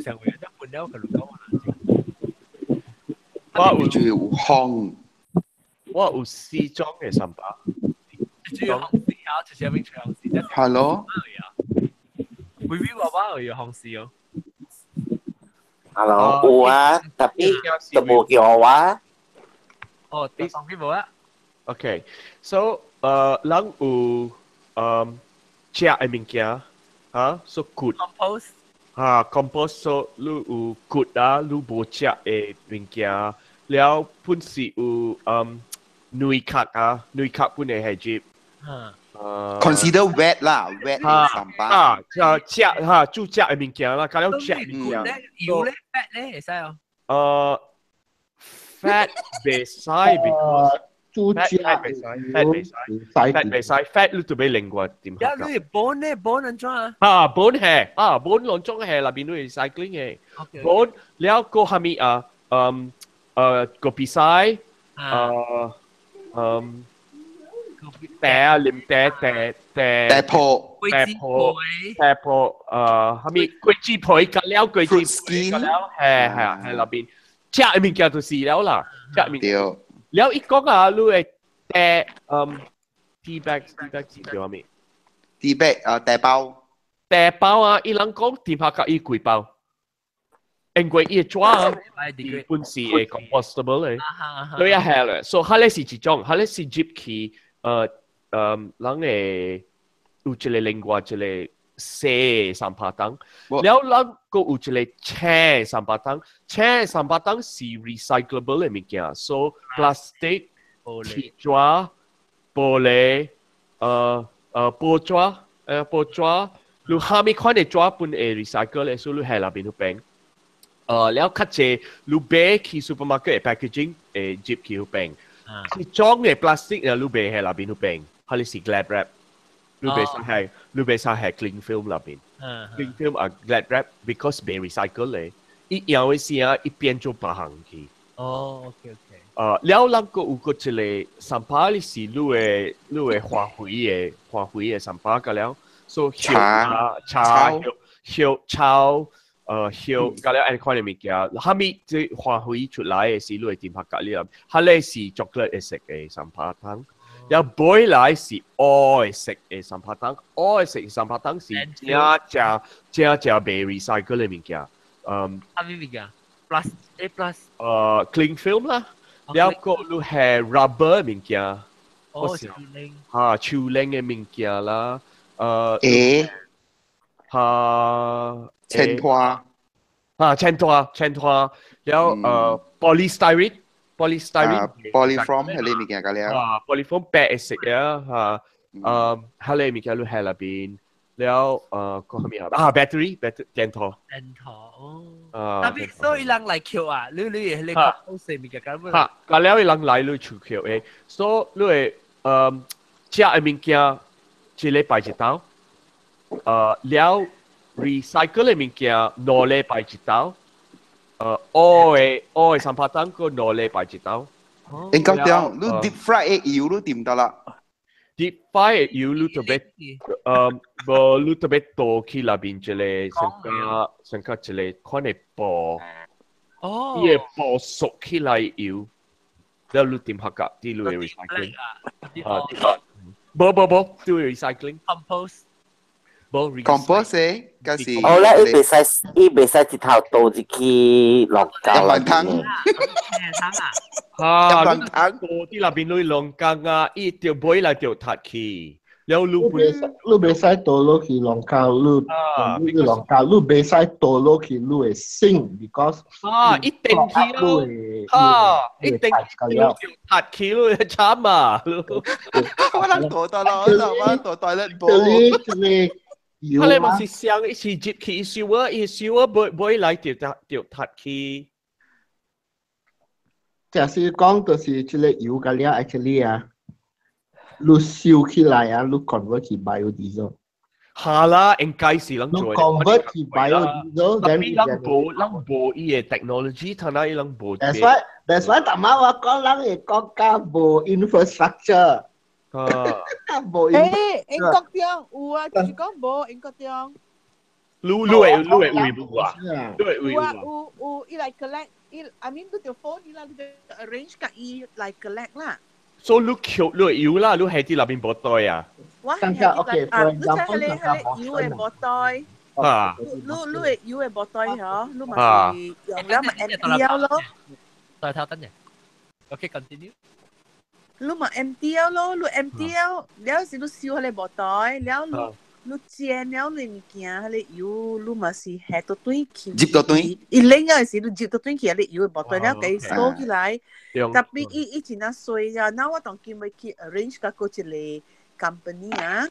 了佢講話。我有四種嘅三巴。Hello。Vivi 爸爸有紅事哦。Hello，有啊，特別都冇叫我啊。哦，你放幾部啊 ？OK，so 人有食嘅物件嚇，so good。compost。compost so 你有 good 啊，你無食嘅物件，了本是有內殼啊，內殼本嚟係接。consider wet 啦 ，wet 三巴。煮食嘅物件啦，加了食物件。油咧 fat 咧會使哦。fat 未使 because 煮食 fat 未使 fat 你做咩另外點？有你 bone 咧 bone 安怎啊？bone 係bone 兩種係那邊都 recycling 嘅。bone แล้วก็係咪個比賽แต่ลิมแต่破係咪桂枝皮隔了桂枝皮隔了係那邊食嘅物件就是了啦，食物件。แล้วอีก講啊，你係แต่tea bag 是叫咩？tea bag แต่包啊，伊人講點下甲伊貴包。因為伊抓本是係 compostable 嘅，對啊係啦，所以佢哋是一種，佢哋是入去人嘅有一個另外一個細三百檔，แล้ว咱個有一個輕三百檔，輕三百檔是 recyclable 嘅物件 ，so plastic、鐵紙、玻璃、布紙、布紙，你下面款嘅紙本係 recycle 嘅，所以你喺那邊去平。แล้วคัดเจลูเบคีซูเปอร์มาร์เก็ตแพคเกจิ้งจิบคีฮูเปงที่จ้องเนี่ยพลาสติกเนี่ยลูเบให้ลาบินฮูเปงฮาลิสิกแกลดแรปลูเบซาให้คลิงฟิล์มลาบินคลิงฟิล์มอ่ะแกลดแรป because เบรีไซเคิลเลยอีอย่างไว้เสียอีเปลี่ยนจนปะหังคีอ๋อโอเคแล้วหลังก็อุกจะเลยสัมภาระสิลูเอ花卉嘅สัมภาระกันแล้ว so ชาเหี่ยวเช้า咁咧，安款嘅物件，後面即花卉出來嘅是攞點拍格呢？佢咧是 chocolate 嘅食嘅三拍湯，有杯來是愛食嘅三拍湯，愛食三拍湯是正被 recycle 嘅物件。咩物件 ？plus cling film 啦，แล้วก็攞係 rubber 嘅物件。哦，樹齡。樹齡嘅物件啦，千拖千拖，แล้วpolystyrene polyfoam 係你咪見㗎了polyfoam แปะ食啊係你咪見到喺入邊แล้วก็มีbattery แกนทอ但係所以人嚟橋啊，你講四咪嘅咁樣ก็แล้ว人嚟你出橋誒，所以你食嘅物件一禮拜一刀แล้วrecycle 嘅物件攞嚟擺一刀，愛三拍檔個攞嚟擺一刀。應該點？你 deep fry 嘅油你點得啦 ？deep fry 嘅油你特別，你特別多去那邊一個成個一個款嘅布，伊個布熟起來油，แล้ว你點拍㗎？啲你 recycling，冇，都 recycling。compost 嗰時，哦咧，伊袂使一頭倒入去落膠啦。湯多啲那邊攞龍江啊，伊條杯來條塔去，แล้ว你袂使倒落去龍膠，你龍膠，你袂使倒落去，你會升 because 一定去咯，一定條塔去咯，慘啊！我能倒得咯，我倒袋咧冇。佢哋咪是想一起接起燒杯來條塔去。假使講就是即個油嘅了 ，actually 啊，你燒起來啊，你 convert 去 biodiesel。係啦，應該是能做。你 convert 去 biodiesel，但係能冇伊嘅 technology，睇下伊能冇。That's why 大媽我講人嘅國家冇 infrastructure。冇。英國中有啊，就是講冇英國中。你會冇啊？有，伊來 collect。I mean，你條 phone 伊啦，你 arrange 甲伊來 collect 啦。所以你油啦，你喺啲那邊冇袋啊？我係你睇油嘅冇袋。你嘅油嘅冇袋嗬，你咪是用咗咪 MTL 咯。再睇等陣。OK continue。你咪 MTL 咯，你 MTL，了時你燒喺你冇袋，了你煎了你物件，迄個油你咪是下到堆去。接到堆。伊冷嘅時你接到堆去，迄個油冇袋了，給鎖起來。特別伊真係衰啊！那我當今咪去 arrange 個個一個 company 啊，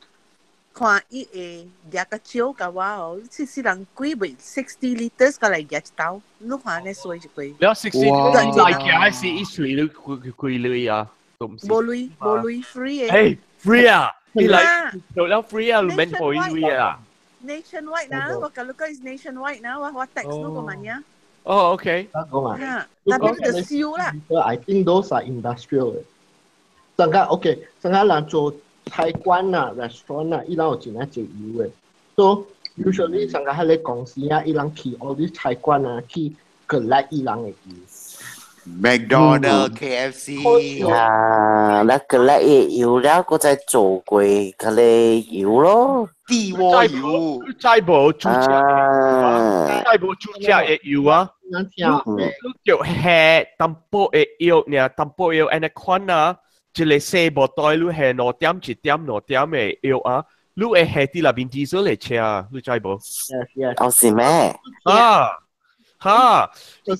看伊會夾個少個話哦，是人貴袂60 liters 個嚟夾一刀，你看呢衰一貴。了60嚟夾係一水你貴類啊？冇類 free 嘅。誒 free 啊！你嚟做咗 free 啊？你免費 free 啊 ？Nationwide นะ我講係 nationwide นะ，我 text 你個乜嘢？哦，OK。但係你就燒啦。I think those are industrial。陣間 OK，陣間人做菜館啊、restaurant 啊，伊人有真係食油嘅。So usually 陣間喺你公司啊，伊人去 all 啲菜館啊，去 collect 伊人嘅油。McDonald、KFC 啊，那個咧油了，個再做過嗰啲油咯，地鍋油，再無煮食，再無煮食嘅油啊，你就係淡薄嘅油，呢淡薄油，安尼款啊，一個細部袋你係2點1點2點嘅油啊，你會係啲那邊 diesel 嚟車，你知冇？哦是咩？哈，有一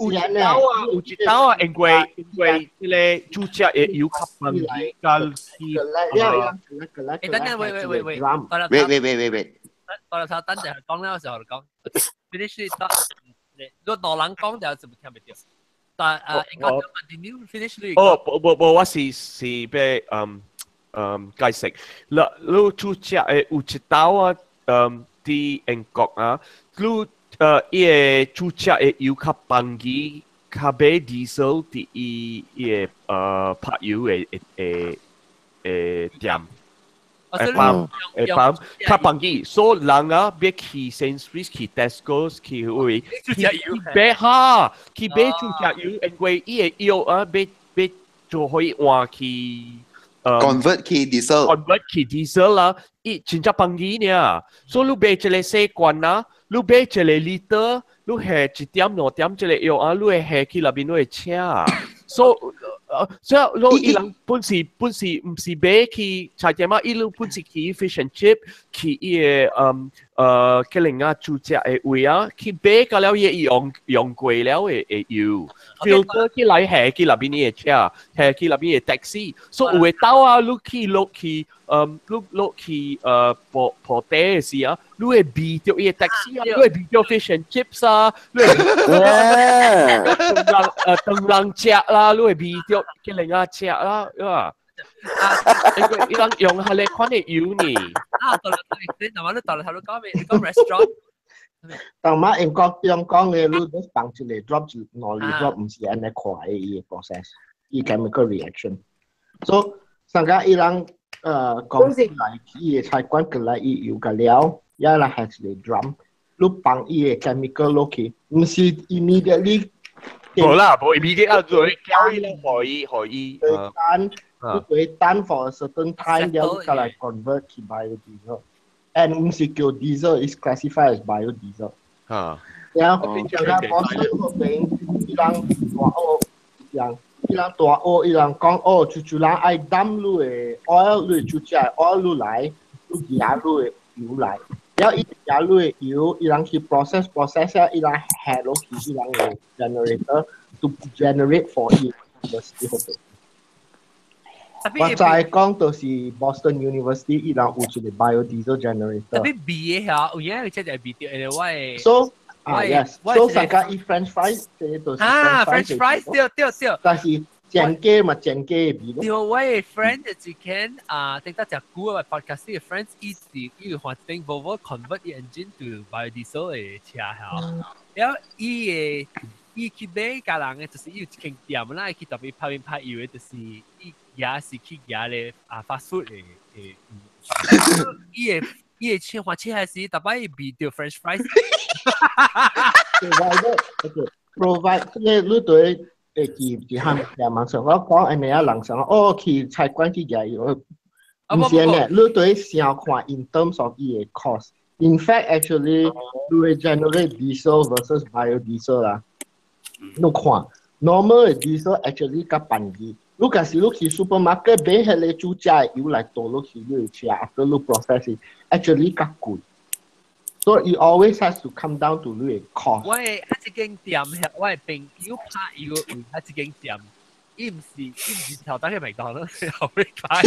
道啊，因為即個主角嘅油卡崩啲膠係。等陣，喂，喂，到啦，等陣講咧，我時候講 finish 得，如果人講就就聽唔到。但應該 continue finish 你。我是俾解釋。嗱，你主角嘅有一道啊，啲英國啊，你伊個主角嘅油較崩機，較買 diesel 啲伊個拍油嘅店。ปั๊ม較崩機，所以人啊，別去 Sainsbury's 去 Tesco's 去會去買主角油，因為伊個油啊，別就可以換去convert 去 diesel 啦，伊真正崩機呢，所以你買一個細罐啊，你買一個 liter，你下一點兩點一個油啊，你會下去那邊你會車，所以伊人本是唔是買去菜店啊，伊人本是去 fish and chip 去伊個嘅另外主角嘅位啊，去買個了伊用過了嘅油 ，filter 去來下去那邊嘅車，下去那邊嘅 taxi，所以有會到啊，你去落去破地嘅時啊，你會避掉伊個 taxi 啊，你會避掉 fish and chips 啊，你會當人食啦，你會避掉嘅另外食啦，伊人用下你款嘅油呢？到啦，你到啦頭講咩？你講 restaurant。當晚英國講嘅，你都放一個 drop 攞嚟 drop，唔是安尼快嘅伊個 process，伊 chemical reaction。所以上個伊人講嚟伊個菜館過來伊油個料，一來係一個 drum，你放伊個 chemical 落去，唔是 immediately。冇啦，冇 immediate 啊，做交易咧，可以。會單 for a certain time，然後再來 convert 去 biodiesel。And 唔是叫 diesel is classified as biodiesel。然後上個博士嗰邊，伊人大學樣，伊人大學伊人講就人愛抌你嘅 oil， 你就只 oil 你來，你加你嘅油來。然後伊加你嘅油，伊人去 process 啊，伊人下落去伊人嘅 generator to generate for university 嗰邊。我再講就是 Boston University 伊人有一個 biodiesel generator。特別 B 嘅嚇，有影即係 B 掉嘅喂。So yes，so 上個伊 French fries 即係就是 French fries 對。但是煎雞嘛，煎雞嘅 B 咯。對喂 ，friend 之前聽到隻股嘅 podcast 嘅 friends 伊換定 Volvo convert engine to biodiesel 嘅車嚇，然後伊去買家人嘅就是伊有一間店啦，去特別拍油嘅就是伊。也是去也咧fast food 嘅，伊嘅切換切係是特別比掉 French fries。provide 你對佢喊人民上我講安尼啊，人上去菜館去食油，唔是咧，你對先看 in terms of 伊嘅 cost。In fact, actually, 你會 generate diesel versus biodiesel 啦。你看 normal 嘅 diesel actually 較便宜。如果是你去 supermarket 買迄個主食嘅油來倒落去你嘅車 ，after 你 process it，actually 較貴。So it always has to come down to 你嘅 cost。我係一間店，我係朋友拍油為一間店，伊唔是頭等嘅麥當勞嘅後尾擺。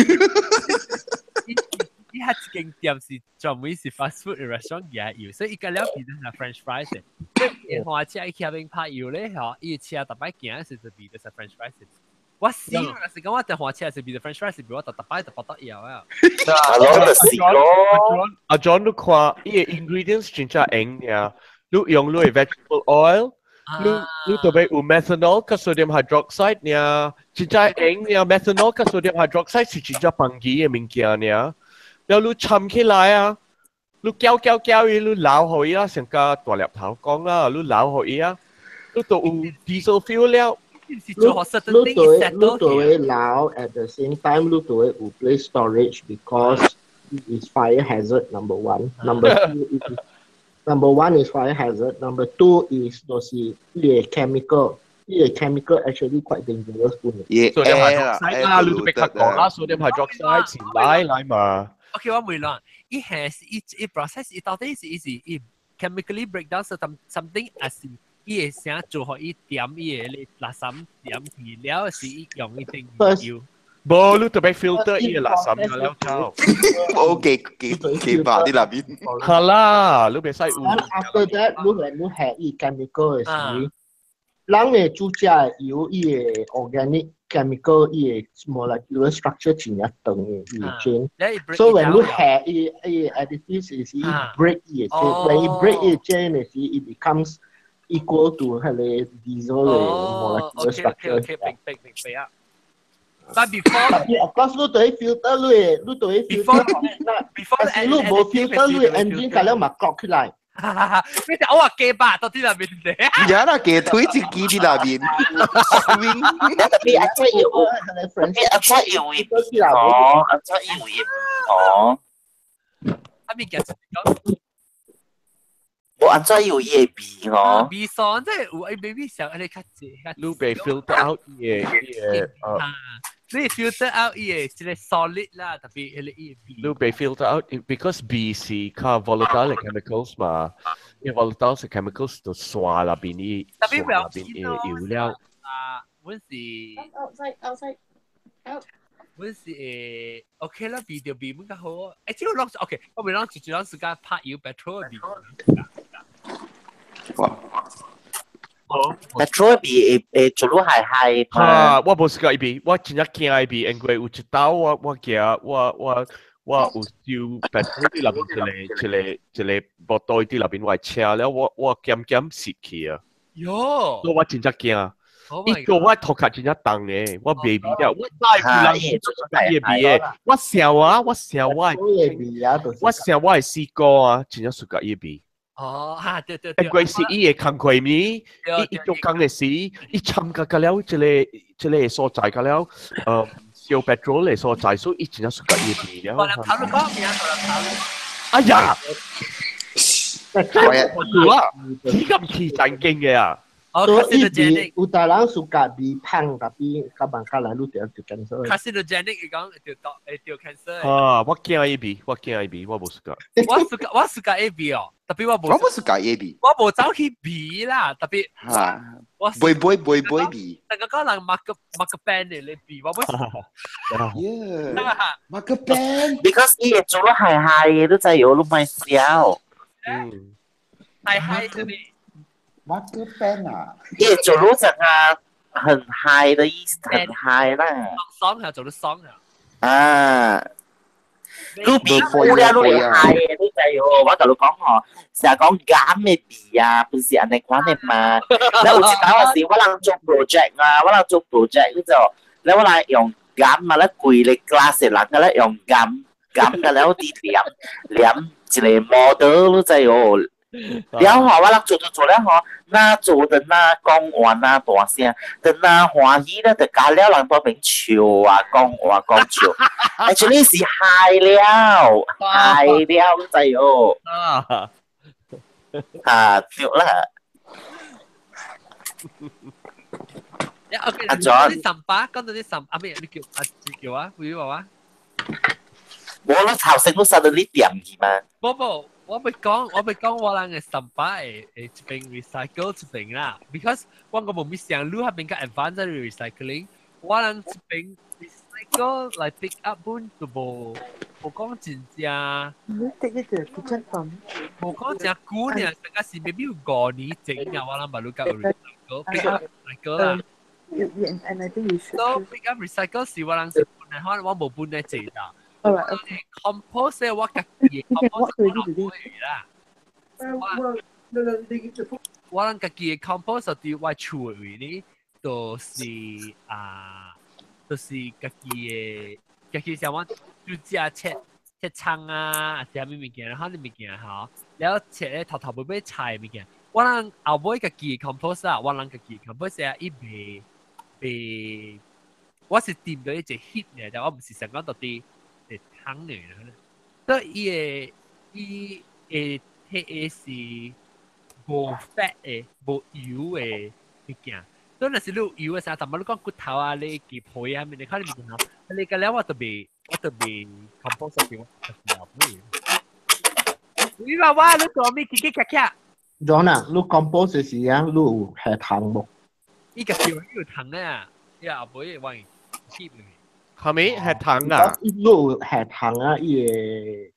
伊一間店是專門是 fast food restaurant 嘅油，所以伊個了變成係 French fries 嘅。即係話車伊喺邊拍油咧，嗬，伊車特別行時就變成 French fries。我試過是講我隻換車係變成 French fries，比我特別就覺得有啊。阿 John 你看伊個 ingredients 真正硬呀，你用你 vegetable oil，你特別有 methanol 跟 sodium hydroxide 呀，真正硬呀 methanol 跟 sodium hydroxide 是真正崩機嘅物件呀。然後你摻起來啊，你攪伊，你撈好伊啦，成個大粒頭講啦，你撈好伊啊，你就有 diesel fuel 了。你對撈 at the same time， 你對有 place storage because it is fire hazard number one。number one is fire hazard。number two is 就是伊個 chemical， 伊個 chemical actually quite dangerous 嘅。sodium hydroxide 啦，你都別講啦，sodium hydroxide 前來嘛。OK， 我唔亂。it has it process it 到底是it chemically break down something as 伊會想做好伊點伊個垃圾點去了是伊用一定油。冇，你特別 filter 伊個垃圾㗎了就。我幾把啲入邊。係啦，你別使污。After that，你係伊 chemical 嘅時，人嘅煮食油伊個 organic chemical 伊個 molecular structure 真係長嘅伊個 chain。So when you have 伊 additives is 伊 break 伊個 chain，when 伊 break 伊個 chain 嘅時，it becomes equal to 係個 diesel 嘅 molecular structure。明啊。But before, of course, you do filter, you do filter. Before you do filter, you engine 咁樣咪割出嚟。你哋我話機吧，到啲入面嘅。而家那機推自己啲入面。我安怎有伊個味哦？味爽即係有 maybe 想你較濟。你被 filter out 伊個你 filter out 伊個即係 solid 啦，特別係伊個味。你被 filter out because B 是較 volatile chemicals 嘛，因為 volatile chemicals 就刷入邊啲油料。我是 outside。我是OK 啦，味就味滿較好。誒，即係攞 OK，我咪攞住時間拍油 petrol 嘅味。petrol 味做到係啊！我冇試過一味，我真係驚一味，因為有一道我驚我有燒 petrol 啲入邊一個波袋啲入邊我係車了，我減蝕去啊！喲！所以我真係驚。一個我頭殼真係重嘅，我未味了，我大不人做乜嘢味嘅？我笑我係試過啊，真係暑假嘢味。哦，嚇對。因為是伊個工具咪，伊做工嘅時，伊參加咗一個所在咗了，燒 petrol 嘅所在，所以伊真係暑假嘢味了。哎呀！我啊，呢咁氣震驚嘅啊！carcinogenic 有大人暑假味香，但係甲人家來都掉條 cancer。carcinogenic 講掉 cancer。啊，我驚一味，我冇暑假。我暑假一味哦，特別我冇暑假一味。我冇走去味啦，特別。嚇！背味。但係講人抹個 pen 嚟你味，我冇。抹個 pen。Because 伊個做咗係都真係有都咪笑。係特別。马克杯啊！也走路整啊，很嗨的意思，很嗨啦。爽下走得爽啊！啊，你比我了，你嗨嘅，你就係我同你講哦，成日講減嘅味啊，不是人哋講嘅嘛。你有一陣時我哋做 project 啊，我哋做 project 嗰陣，你我哋用減嘛，咧攰你 glass 人嘅咧用減嘅咧啲黏一個 model 都就係然後我哋做咧嗬，那做的那講話那大聲，的那歡喜咧，就加了人多邊笑啊，講笑，actually 是嗨了，就係哦，對啦。阿 John，講到啲神，阿咩？你叫啊？會話啊？我咧頭先都實到呢點嘅嘛。冇。我咪講我人嘅神巴係一邊 recycle 一邊啦 ，because 我冇咪想路下邊個 advance 嘅 recycling， 我人一邊 recycle 嚟 pick up 本就冇講真正。你 take 一個 kitchen from。冇講真古呢，成個是 maybe 5年整嘅，我人咪路加 recycle pick up recycle 啦。And I think you should. So pick up recycle 是我人是本嚟，可能我冇本嚟做啦。compost 咧，我自己 compost 我啦。我諗自己 compost 就對我厝位呢，就是就是自己想我就只切葱啊，食咩物件，嚇啲物件嚇，然後切咧頭尾菜物件。我諗後尾自己 compost 啊，我諗自己 compost 啊，伊被我是掂到一隻 hit 嘅，但我唔是成講到啲。湯嚟啦，所以伊誒是無 fat 嘅、無油嘅物件。所以若是你有油嘅時候，但係你講骨頭啊、你雞皮啊，你看你物件，你個了我特別 compost 嘅我特別你話哇，你做咩嘰嘰咔咔John 你 compose 時啊，你有下糖冇？呢個叫呢個藤啊，呢阿妹喂 keep 嚟。係咪係糖啊？你有下糖啊，伊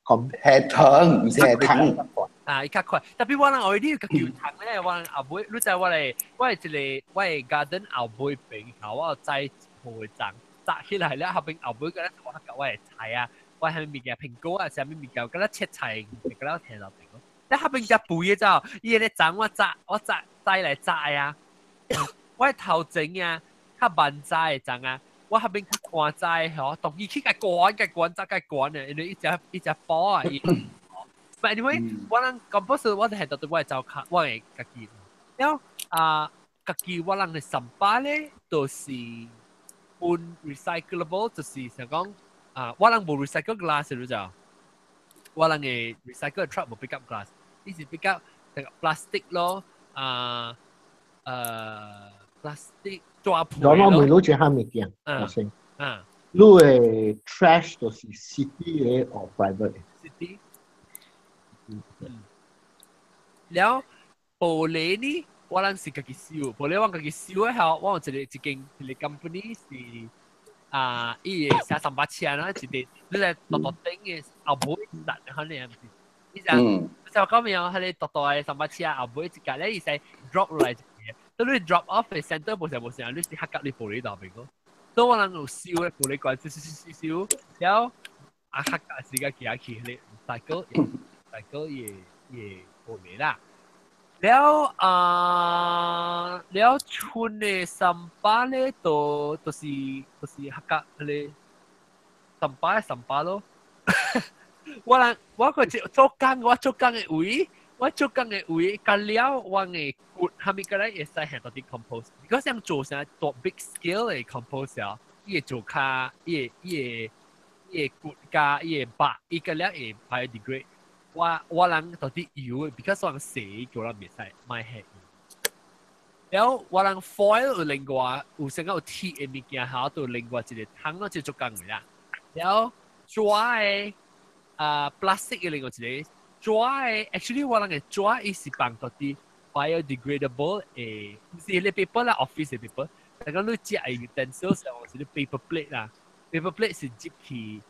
個係糖，唔是係糖。啊，伊較快，特別我人後啲個叫藤咧，我人後尾，你知我哋，我係一個我係 garden 後尾邊頭，我栽葡萄摘起來咧，後邊後尾嗰啲我係菜啊，我係咪嘅蘋果啊，上面咪嘅嗰啲切菜，嗰啲聽落邊咯。但後邊隻背嘅就，伊咧摘我摘嚟摘啊，我係頭整啊，較慢摘整啊。我後邊較趕摘嗬，當伊去個趕啊，因為一隻波啊。But anyway，我人 compose 我係對我係照卡，我係家己。然後家己我人嘅上班咧，都是半 recyclable，就是想講我人冇 recycle glass 你知道？我人嘅 recycle truck 冇 pick up glass， 呢是 pick up plastic 咯，plastic 抓盤咯。我每攞住下物件，我先。你嘅 trash 都是 city 嘅或 private 嘅。city。แล้ว玻璃呢我人是家己燒，玻璃我家己燒嘅後，我有一間 company 是伊個寫300千啦，一個你來獨頂嘅後尾賺可能唔是，你就講咩啊？係你獨嘅300千後尾一間咧，伊使 drop 落來一個，到你 drop off 嘅 center 冇成，你是黑夾你玻璃度邊個？所以我人有燒嘅玻璃罐燒，แล้ว黑夾時間行去你 cycle。大哥也過嚟啦，แล้ว春嘅上班咧，就是客家咧上班咯。我個做工嘅位，咁了我嘅骨係咪個咧會使行到啲 compose？ 如果想做成做 big scale 嘅 compose 啊，伊做卡，伊骨加伊白，伊個咧會 biodegrade。我人到底有 because 我人死叫人唔使買係。แล้ว我人 foil 有另外有成個有鐵嘅物件，下度另外一個湯咯，就做緊嘅啦。แล้ว紙嘅plastic 嘅另外一個紙嘅 actually 我人嘅紙伊是幫到啲 biodegradable 嘅，唔是啲 paper 啦 office 嘅 paper， 但係你只係 utensils 或者啲 paper plate 啦 ，paper plate 是接起。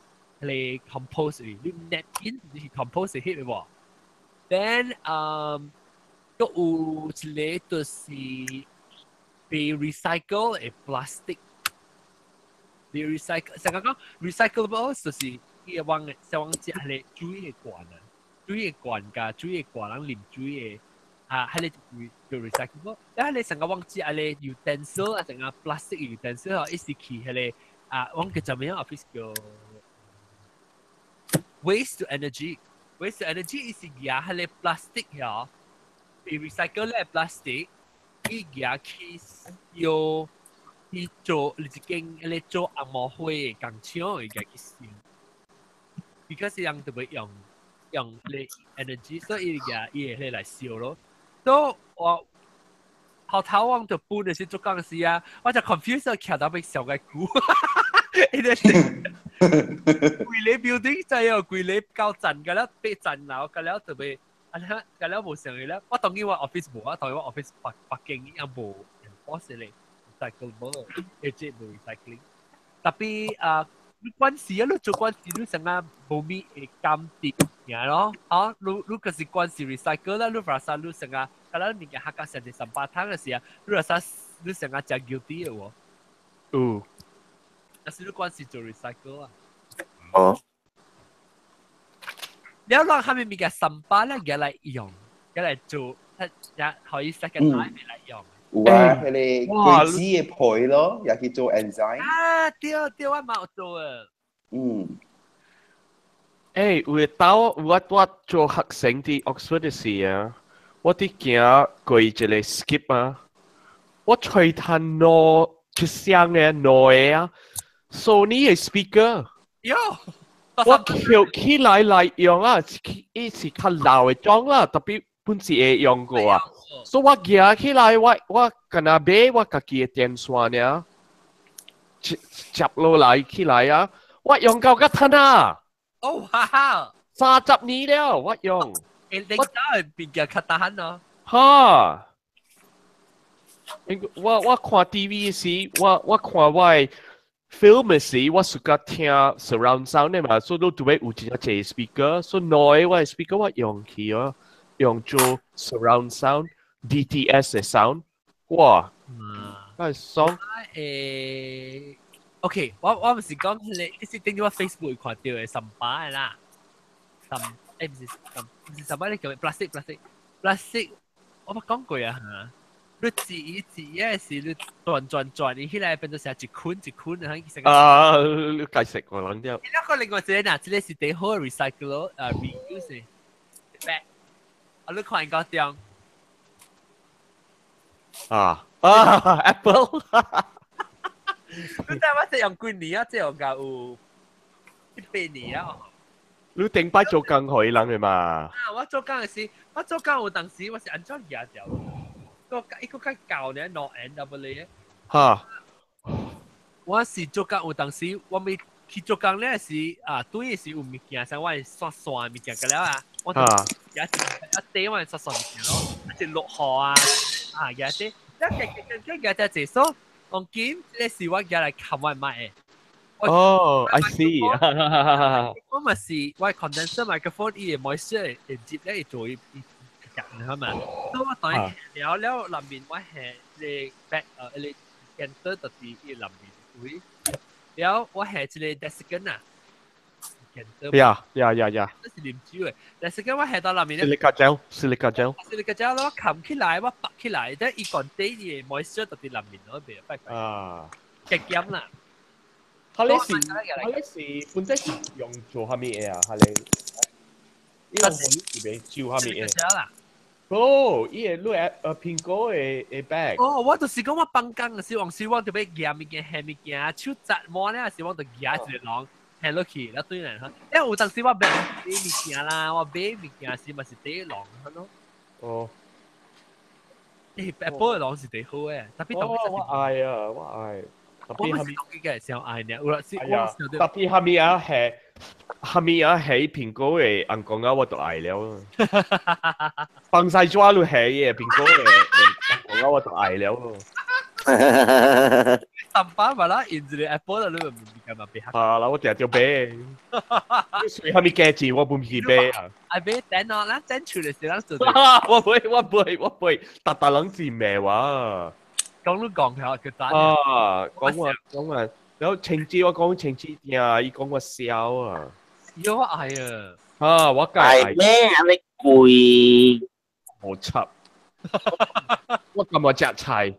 嚟 compose 你 napkin 你 compose 起嘅喎 ，then 都有一個就是被 recycle 嘅 plastic， 被 recycle， 成個講 recyclable 就是伊個往只係水嘅罐啊，水嘅罐加水嘅罐人啉水嘅係你叫 recyclable， 但係你成個往只係 utensil 啊，成個 plastic utensil 啊，一時期係往叫做咩樣 office 叫waste to energy 意思係係 plastic 呀，被 recycle 嘅 plastic， 伊嘢去用去做你一間嚟做按摩會嘅工廠嘅去燒 ，because 人特別用你 energy， 所以伊會嚟燒咯。所以我後頭我就搬嚟先做工時啊，我就 confuse 騎到俾小嘅股。貴你 building 就有貴你交陣㗎啦，俾陣樓㗎啦，特別㗎啦冇上去啦。我當然話 office 冇啊，當然話 office 北京有冇人 force 你 recycle 冇，而且冇 recycling。特別你關事啊，你做關事你成日冇咩會監定嘅咯，你嗰時關事 recycle 啦，你話曬你成日㗎啦，你嘅客家成日上八湯嘅時候，你話曬你成日就 guilty 嘅喎。但是你關係做 recycle 啊？哦。你有讓他們咪嘅上班咧，嘅嚟用，嘅嚟做，也可以 second life 嚟用。有啊，佢哋龜子嘅皮咯，也去做 enzyme。對，我冇做啊。有到我做學生啲 Oxford 嘅時啊，我啲行過一個 skip 啊，我吹彈攞出聲嘅攞啊。Sony 嘅 speaker， 我翹起來用啊，一時較老嘅裝啦，特別本時會用過啊，所以我舉起來，我跟阿買我家己嘅電線呢，接落來起來啊，我用到個吞啊，哦哈哈， 30年了，我用，你搞係變嘅較大咯。哈！我看 TV 時，我看我 film 時，我suka 聽 surround sound 嘅嘛，所以都對有真係 speaker，所以內我 speaker 我用起啊，用做 surround sound DTS 嘅 sound，哇！嗰爽。OK，我唔是講你是頂住我 Facebook 看到嘅神巴嘅啦，唔是神巴，你叫咩 plastic，我冇講過啊嚇。你自嘅時你轉，你起來變咗成一捆啊！你解釋我諗啲。然後另外一個嗱，這個是最好 recycle reuse 嘅 bag， 你看個點Apple。你睇我用幾年啊？即係我教有100年啊！你頂擺做工可以諗嘅嘛？我做工嘅時，我做工有當時我是安怎嘢掉？一個較舊呢，no NW 嘅。嚇！我是做工有當時，我未去做工咧是對嘅是有物件，像我係刷物件嘅了啊。我就有一啲我係刷物件咯，一隻綠河啊，有一啲，有隻隻數。我見呢是我嘅嚟冚我買嘅。I see。我咪是我 condenser microphone 依個 moisture 連接咧做一格係嘛？咁我當然了裏面我係你 back 你 enter 特別依裏面會，了我係一個 desiccant 啊。呀。這是啉酒嘅，desiccant 我係到裏面咧。silica gel 咯，冚起來我拔起來，即係伊講啲嘢 moisture 特別裏面嗰邊，極鹹啦。佢呢時本身是用做下咩嘢啊？佢哋呢個可以俾照下咩嘢？伊個攞蘋果嘅 bag。我就是講我放工嘅時候，希望特別鹹物件、鹹物件，手紮滿咧，希望就夾一個籠，行落去，แล้ว對人嚇。因為有當時我買物件啦，我買物件時咪是第籠咯。Apple 嘅籠是最好嘅，特別我愛。我唔係講嘅時候嗌呢，特別下面係蘋果嘅硬講啊，我都嗌了。放晒抓落係嘅蘋果嘅硬講啊，我都嗌了。Sampah malah indri Apple lalu memberikan pihak. Lah,我成日叫俾。水下面夾住我半片俾啊。I bet 等我啦，等出嚟時啦，做。我背，特冷字咩話？講都講佢佢打。講話，然後情節我講情節呀，伊講我笑啊。有我嗌啊！我梗係咩？你攰？我插。我咁我隻菜。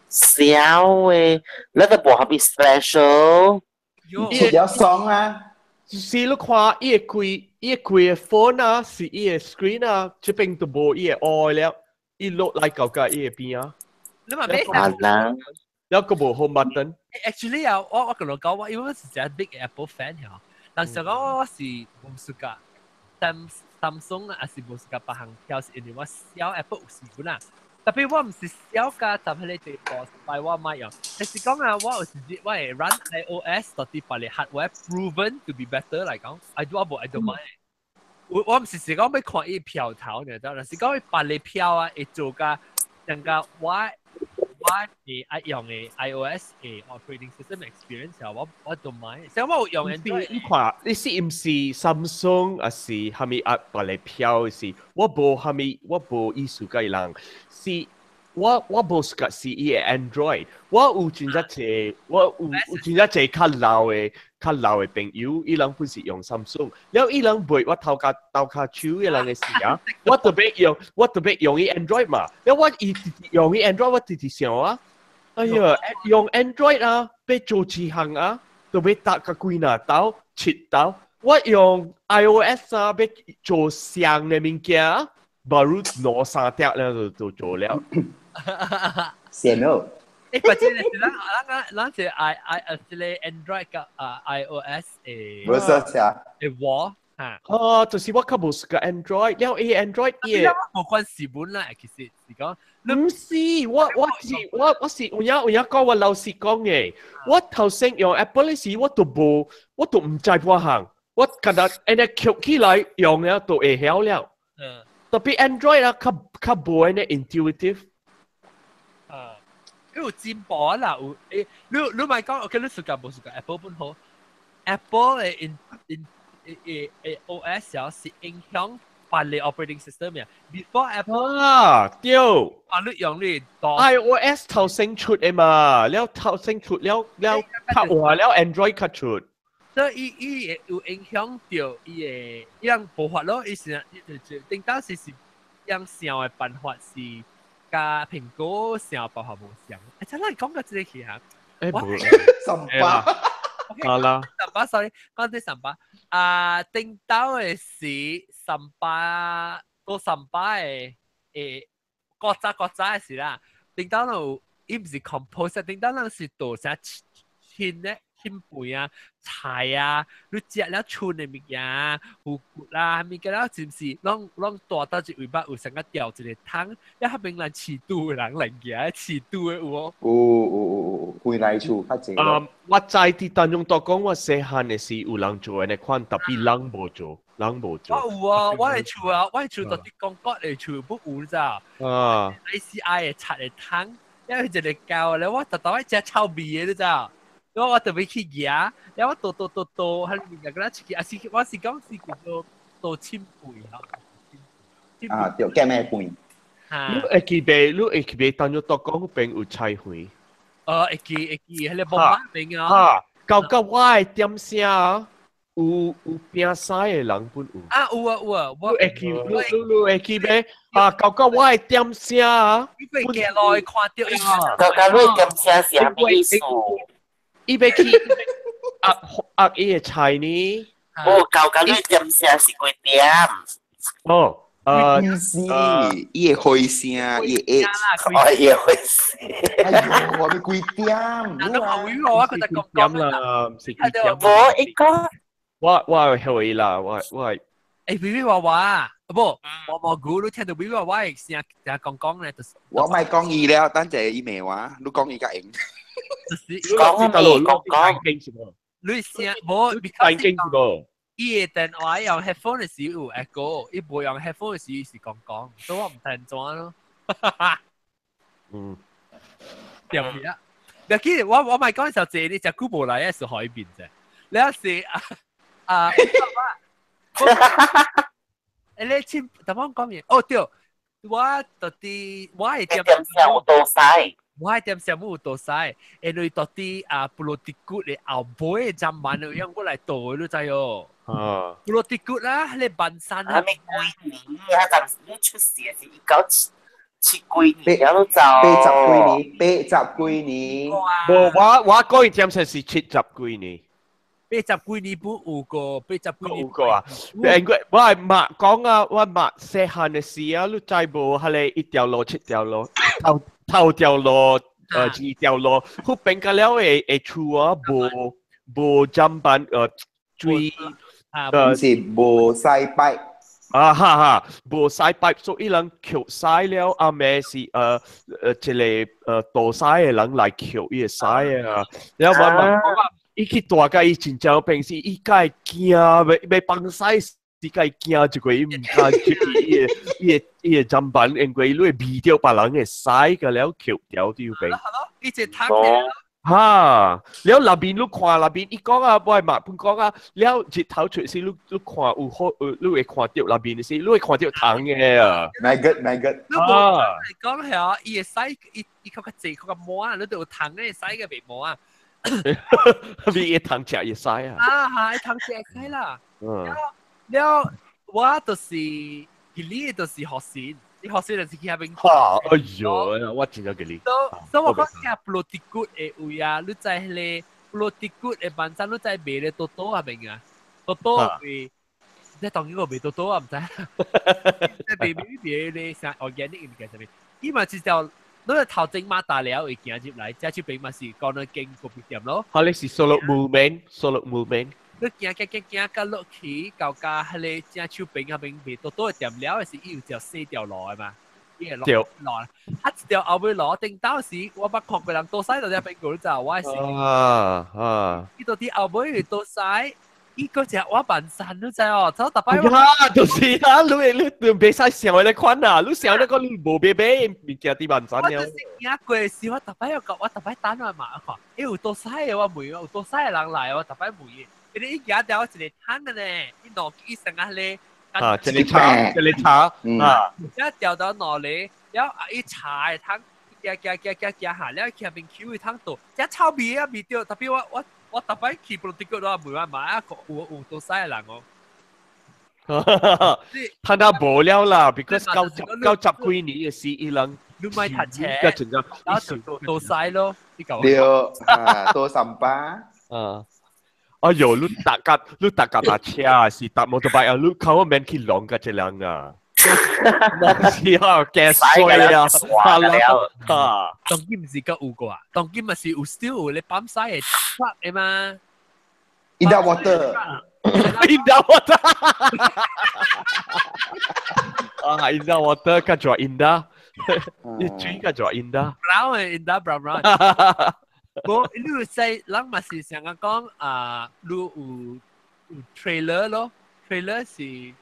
笑誒，你都冇特別 special。有爽啊！是你看伊個 phone 啊，是伊個 screen 啊，這邊都冇伊個愛了，伊落來搞個伊個邊啊。你咪咩？有個冇 home button。Actually 啊，我同你講，我因為是隻 big Apple fan 嘅，但係講我是唔熟噶，Samsung 啊，還是唔熟噶，別行挑是因為我小 Apple 有時本啊。特別我唔是小家集喺你地方，但我買啊。但是講啊，我有時我係 run iOS 到啲把你 hardware proven to be better 嚟講，I don't mind。我唔是講要看伊票頭嘅，但是講把你票啊，會做個人家我係用嘅 iOS 嘅 operating system experience 啊，我 don't mind。所以我用 Android。你看，你是唔是 Samsung 還是係咪啊？把你票是，我冇意思嘅人。是，我冇識是伊個 Android，我有真濟，我有真濟較老嘅朋友，伊人本是用 Samsung，然後伊人背我頭殼手伊人嘅事啊，我特別用伊 Android 嘛，然後我用伊 Android 我直直想啊，哎呀，用 Android 啊，要做一項啊，特別搭個幾拿刀切刀，我用 iOS 啊，要做上嘅物件啊。baru 攞三隻咧就做了。寫咯。或者你咱隻Android 個iOS 誒。冇錯呀。誒我嚇。就是我較無識個 Android，了伊 Android 嘢。冇關事本啦，其實是講。唔是，我是有影講我老實講嘅，我頭先用 Apple 時我都唔知半行。我覺得誒你翹起來用了都會曉了。特別 Android 啊，較無呢 intuitive。有進步啊啦，有誒，你咪講，我見你暑假冇暑假 Apple 本好 ，Apple 嘅 OS 有是影響辦理 operating system 嘅。Before Apple 對，你用你 iOS 頭先出嘅嘛，แล้ว頭先出了較話了 Android 較出。所以伊有影響到伊嘅樣步伐咯，伊是頂當時是樣想嘅辦法是。加蘋果成辦法冇成，真係講個這期啊！十八，好啦，sorry， 講啲18頂到嘅是18到18嘅國家嘅事啦，頂到度伊唔是 compose， 頂到度是做啥ชิ้น咧？ชิ้นปุ๋ย啊、菜啊，你食了春嘅物件，胡骨啦，物件了是唔是？啷大到一尾巴有成個掉一個湯，一下邊人持肚嘅人嚟嘅，持肚嘅有哦。有，回來處較濟。我知啲當中都講我細漢嘅時有人做嘅款，特別人冇做。我有啊，我嚟做啊，我嚟做到啲講國嚟做不有咋？ICI 嘅刷嘅湯，因為一個教咧，我特登去食臭味嘅你咋？我特別去嘢，然後我到喺面嘅嗰啲切，我是講是叫做千倍啊，對，叫咩倍？你會記得當咗多講邊有菜會？會記，喺你幫忙邊啊？舊我係點聲，有拼晒嘅人本有。有啊，我會記咩？舊我係點聲，你會記來看到舊你係點聲是係咩意思？伊要去伊嘅菜呢？舊你點聲是幾點？意思，伊會開聲，伊會伊會聲。哎呦，我咪幾點？你話會我佢就講點啦，唔是幾點？我一個，我會啦，我。誒，BB 娃娃，不，我估你聽到 BB 娃娃嘅聲，就講咧，我咪講伊了，等陣伊未話，你講伊個應。講，你聲冇，伊嘅電話用 headphone 嘅時候有 echo， 伊冇用 headphone 嘅時候是講，所以我唔聽咗咯。點樣？你記得我咪講嘅時候，借你隻古堡嚟嘅是海邊啫。你有時你千點樣講嘢？哦對，我到底我係點聲有多細？我係點聲冇多細，因為到底布羅迪古嘅後背站板嘅樣過嚟做你知喎。布羅迪古啦，你扮山啊！咩幾年啊？暫時你出事是1977幾年，都就80幾年。我講嘅點聲是70幾年。80幾年不有過，80幾年有過啊！我係媽講啊，我媽細漢嘅時啊，你知無？係你一條路、7條路，頭條路、2條路，佢變個了會出啊，無砧板最是無西擺。無西擺，所以人扣西了，阿妹是一個大西嘅人來扣伊個西啊，然後我。伊去大家伊真正平時伊個會驚，要放屎，伊個會驚一個伊唔敢伊個砧板，因為你會味到別人嘅屎個了扣掉掉邊。伊隻湯嘅。了那邊你看那邊，伊講啊，我係麻煩講啊，了日頭出時你看有好，你會看到那邊嘅時，你會看到湯嘅啊。My good。你冇講係啊，伊個屎，伊個濟個毛啊，你都有湯嘅屎嘅鼻毛啊。มีเอทังเจียอีไซอ่ะ係ทังเจียใช่啦แล้ว我就是佢呢就是學生你學生就是去那邊哎呦我真係佢呢所以我講嘅布羅迪古嘅位啊你在咧布羅迪古嘅班上你在賣咧多多啊明啊多多會即當然我賣多多啊唔知即係賣咧像 organic 嘅上面因為至少你頭前馬大了會行入來，這就並唔係講得經過別點咯。佢哋是 solo movement。你行到落去，到家佢哋正手柄下邊未到多點了，是伊有條4條路嘅嘛，伊係落，一條後尾攞定當時我捌看過人多曬到只邊個就我係先。呢度啲後尾多曬，伊個只我扮山都知哦，走特別呀，就是啊，你別使想你款啊，你想那個你無別別物件啲扮山我就是驚過時，我特別等我嘛，我講，有多曬嘅我梅，有多曬嘅人嚟，我特別梅。你一日掉我一個攤嘅咧，你攞幾成啊咧？啊，這裡查，啊，一掉到攞嚟，然後一查嘅攤，夾下，然後下邊 Q 嘅攤度，一炒味啊味掉，特別我特別去不啲個都梅話買一個有多曬嘅人我。睇下無了啦 ，because 九十幾年嘅事，伊人你咪讀車，然後就多曬咯，呢嚿。對啊，多三巴。啊。哎呦，你搭架車啊，是搭摩托車啊，你靠我免去浪嘅隻人啊，冇事啊，驚衰啊，耍了啊！當今唔是個有過啊，當今咪是有 still 你泵曬嘅 truck 嘅嘛 In the water， In the water， 啊 ，In the water， 跟住話 In the， 一轉跟住話 In the，brown 嘅 in the brown。我你say 人咪是成日講啊，你有 trailer 咯 ，trailer 是，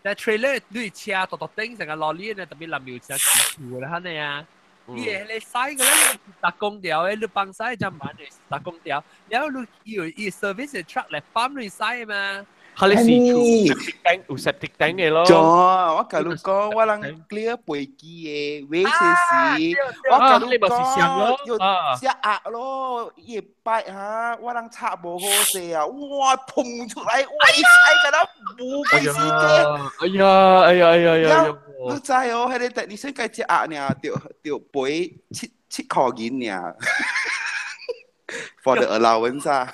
但 trailer 你車獨頂成日落呢咧，特別南苗車住啦，肯定啊。你係你嘥嘅咧，搭公調嘅，你幫嘥就慢嘅搭公調，然後你要 service 嘅 truck 嚟幫你嘥嘛。佢哋是有 septic tank 嘅咯。我甲你講，我人 clear 飛機嘅尾時，我甲你講，要隻鴨咯，一擺嚇，我人插無好勢啊，哇，砰出來，哇，一踩個啦，冇鬼死嘅。哎呀！你知哦，迄個你先計隻鴨呢，就賠7塊銀呢，for the allowance 啊。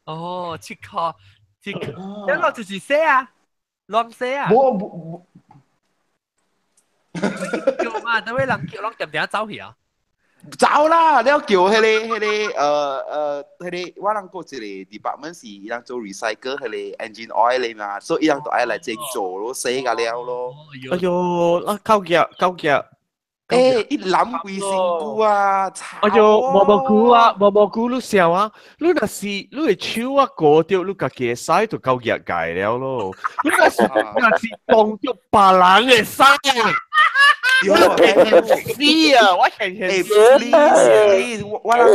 哦，7塊。一落就是寫啊，亂寫啊。冇。叫嘛，等位人叫啷點點走去啊？走啦！你要叫迄個我人個一個 department 是伊人做 recycle 迄個 engine oil 嚟嘛，所以伊人都愛來這做咯，洗個了咯。哎呦，啊夠夾！誒，一攬幾辛苦啊！哎呦，蘑菇你笑啊！你若是你嘅手啊過掉，你家己嘅腮就夠熱界了咯。你若是當着別人嘅腮啊！我死啊！我please，我人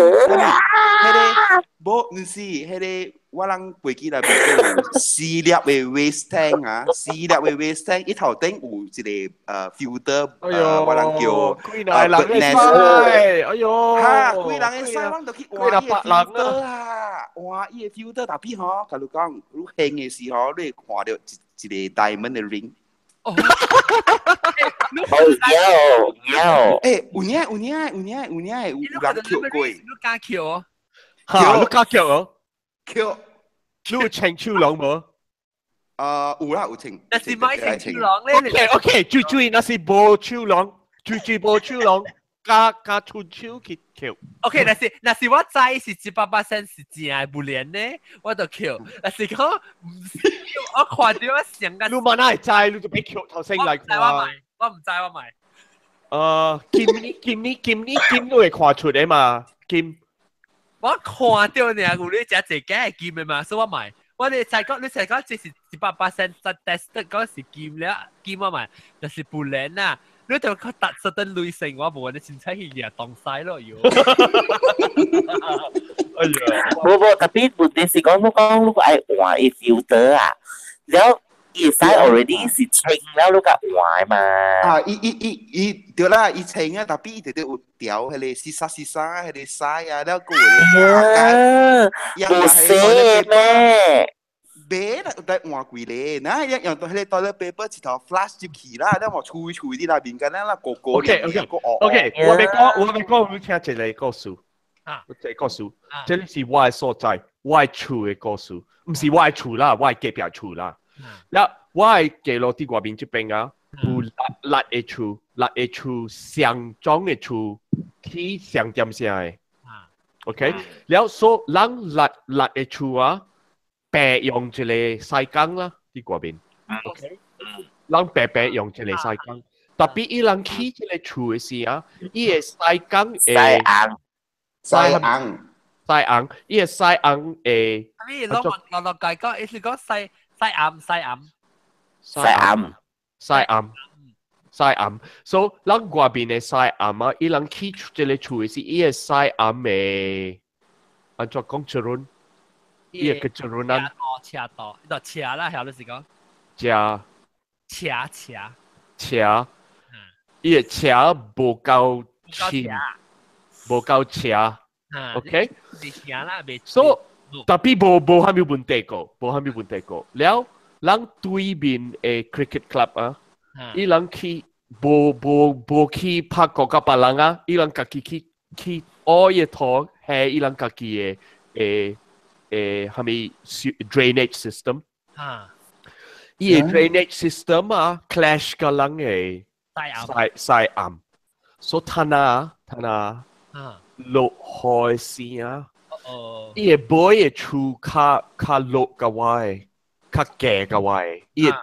冇唔是迄個我人飛機內邊有4粒嘅 waste tank 啊，4粒嘅 waste tank 一頭頂有一個filter，我人叫幾人嘅腮，哎呦，嚇幾人嘅腮，我哋就去換伊個 filter 啊，換伊個 filter，特別嗬，假如講你興嘅時候，你會看到一個 diamond 嘅 ring。有，有人扣過，你敢扣哦？嚇，你敢扣哦？扣，你有請手郎無？有啦，有請。但是買請手郎咧。OK， 注意，那是無手郎，無手郎，加出手去扣。OK，那是我知是100%是真係不連咧，我就扣。但是講唔是，我看到我成個。你問哪會知？你就俾扣頭先嚟看。我唔知我買。金你會看出嚟嘛？金。我看到你有你只隻假係金嘅嘛，所以我買。我哋才講，你才講這是100%實 test 嗰是金了，金我買，但是不連啊。你就佢達實等類型，我無你先出去嘢當曬咯，要。哎呀，冇，特別問題是講，你愛換伊 filter 啊，แล้ว伊使 already 是清了，你甲換嘛。啊，伊對啦，伊清啊，但係伊哋都有調迄個絲沙迄個曬啊，แล้ว個咧，冇寫咩？別啦，得換幾咧，嗱，用到迄個 toilet paper 一頭 flash 入去啦，แล้ว我吹啲那邊間啦，個 OK， 我未講，你聽一個故事。啊，一個故事，這裡是我嘅所在，我嘅厝嘅故事，唔是我嘅厝啦，我嘅隔壁厝啦。嗱，我係記落啲外邊這邊啊，有六個厝，上裝嘅厝，起上點聲嘅。OK，然後所人六個厝啊。白用一個西缸啦，啲外邊。OK， 人白用一個西缸，特別伊人起一個厝嘅時啊，伊個西缸西西昂，伊個西昂誒，你落計講，意思講西暗。西暗，so 咱外邊嘅西暗啊，伊人起出嚟厝是伊個西暗嘅，按怎講出輪？伊個出輪啊？車多，呢度車啦，係你是講？車，伊個車無夠輕，無夠車 ，OK？所以特別無蝦米問題個，了，咱對面嘅 cricket club 啊。伊人去無去拍國家別人啊！伊人家己去all嘢拖係伊人家己嘅係咪 drainage system？ 伊個 drainage system 啊 clash 個人嘅西暗，所以佢落海先啊！伊個杯嘅厝較落個位。較低個位，伊個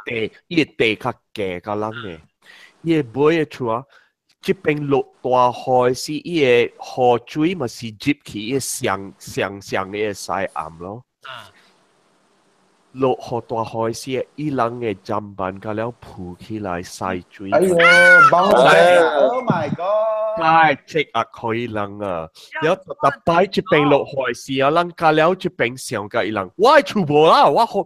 地較低個人嘅，伊個尾嘅厝啊，即邊落大海是伊個河水嘛是入去伊個上嘅西岸咯。落河大海是伊人嘅砧板，甲了浮起來曬水。哎呦，幫我！Oh my god！太積壓可以人啊！了特擺即邊落海時啊，人甲了即邊上甲伊人，我厝無啦，我好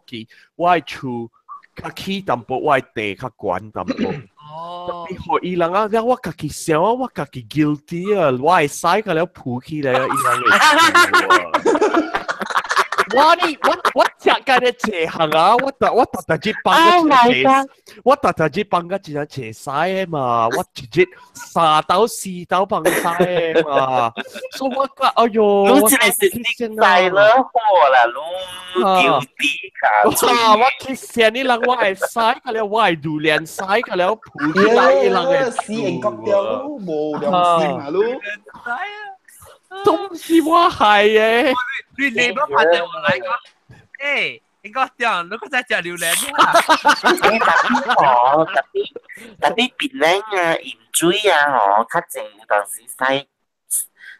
奇，我厝較起淡薄，我地較懸淡薄。特別互伊人啊，了我家己想啊，我家己 guilty 啊，我會使甲了浮起來啊，伊人會。我食緊嘅斜行啊！我特只幫個斜，我特只幫個只斜曬嘛！我直接3到4刀幫曬嘛！所以我講，哎呦，你真係食晒了貨啦，你叫啲哇！我其實你人我係曬個了，我係榴蓮曬個了，鋪起來你人嘅私人國掉都冇良心啊！你都是我係嘅。你不拍電話嚟講，誒，應該點？你嗰隻食榴蓮啊？特別別靚啊，鹽水啊，嗬，較正有當時使，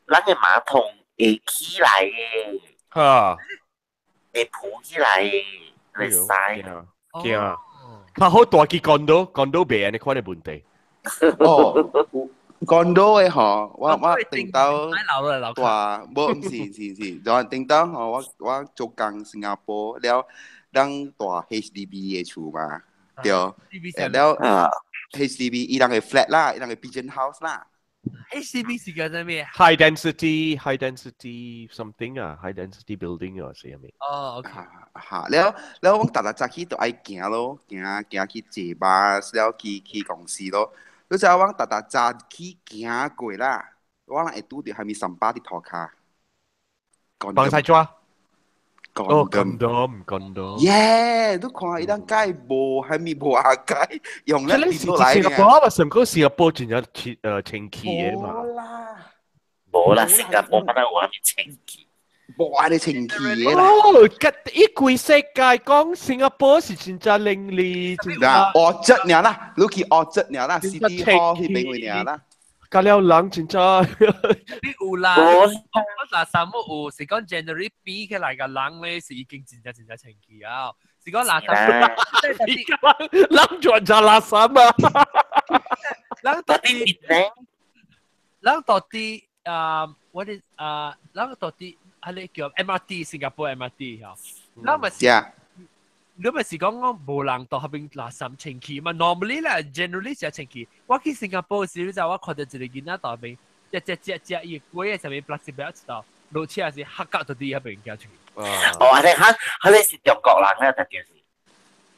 咱嘅馬桶會起來嘅，會浮起來嘅，會使。驚啊！較好大機講到未啊？你看你問題。哦。condo 嘅嗬，我定到大，唔是，就定到我做工新加坡了，咱大 HDB 嘅厝嘛，對，了HDB 伊人嘅 flat 啦，伊人嘅 pigeon house 啦。HDB 是叫咩 ？High density something 啊 ，high density building 啊，是咩？哦 ，OK。了我特早起都愛行咯，行去坐巴士，了去公司咯。你知我特早起行過啦，我會拄到係咪3巴啲拖卡？幫晒抓。condom。耶！你看伊人街無係咪無下街用咧電腦嚟嘅。新加坡啊，上個新加坡真係清氣嘅嘛。冇啦，新加坡乜都話係清氣。冇話你清氣嘅啦。哦，一句世界講新加坡是真正伶俐，真正。惡質爾啦，你去惡質爾啦，City Hall 去邊位爾啦？加了人真正。你有啦，我嗱三冇有，是講 January 比起來嘅人咧，是已經真正清氣啊！是講垃圾，人全就垃圾啊！人到底我哋人到底。係你叫 MRT 新加坡 MRT 嚇，你咪是講無人到後邊垃圾清氣嘛 ？Normally 啦 ，generally 係清氣。我去新加坡時就我看到一個囡仔到後邊，隻伊鬼嘅上面 plastic bag 到落車是黑格到啲後邊叫出。哦，你是中國人咧，特別是。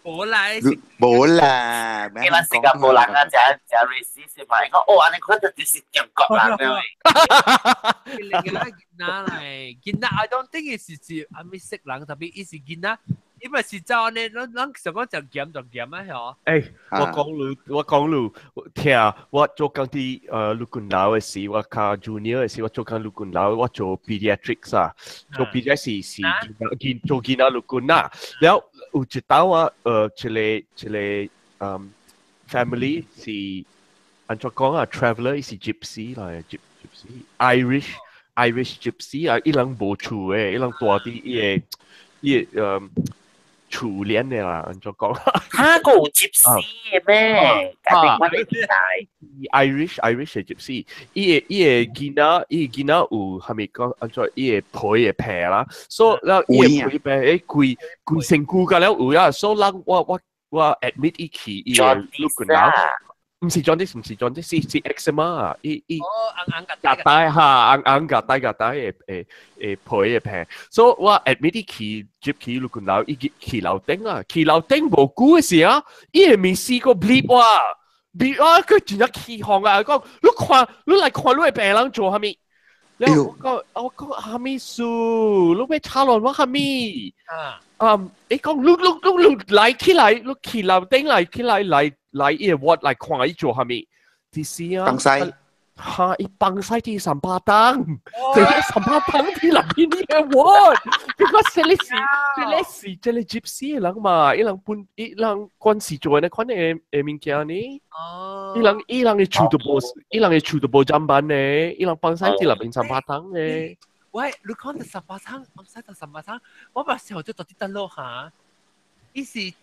冇啦，你話新加坡人啊，就 racist 嘛？講你看到就是中國人咧。見啦 I don't think 是阿咪識人，特別伊是見啦，因為是就呢，咱上講就鹹啊，係我講路，聽我做緊啲陸軍佬嘅事，我靠 junior 嘅事，我做緊陸軍佬，我做 pediatrics 啊，做 pediatrics 是做見到陸軍啦，แล้ว有一道啊，一個family 是按照講啊 traveler 是 gypsy 啦 Irish Gypsy 啊，伊人无厝诶，伊人住伫厝链诶啦，安怎讲？他个有 Gypsy 嘅咩？家庭我哋年代 Irish 嘅 Gypsy，伊嘅囡仔有係咪講安怎？伊嘅皮嘅皮啦，所以啦，伊嘅皮誒貴成句㗎了有啊，所以人我 admit 伊去伊嘅 look 嗱。唔是 jaundice， 唔是 jaundice， 是 eczema 啊！夾帶嚇，硬夾帶誒皮嘅皮，所以我 admit 去接去路觀樓，伊去樓頂啊，去樓頂無久嘅時啊，伊係未試過 bleed 哇，bleed 啊，佢真係起紅啊！講你嚟看你嘅病人做係咪？我講係咪數？你咩查落我係咪？你講你嚟起來，你去樓頂嚟起來伊個 what 嚟看伊做係咪？啲事啊，放西嚇，伊放西啲三巴燈，就係三巴燈啲入邊啲嘅 what？佢講這裡 gypsy 嘅人嘛，伊人關事做呢款嘅物件呢？伊人嘅處到無砧板呢，伊人放西啲入邊三巴燈呢？喂，你講到三巴燈，放西到三巴燈，我把時候就到啲得咯嚇，伊是。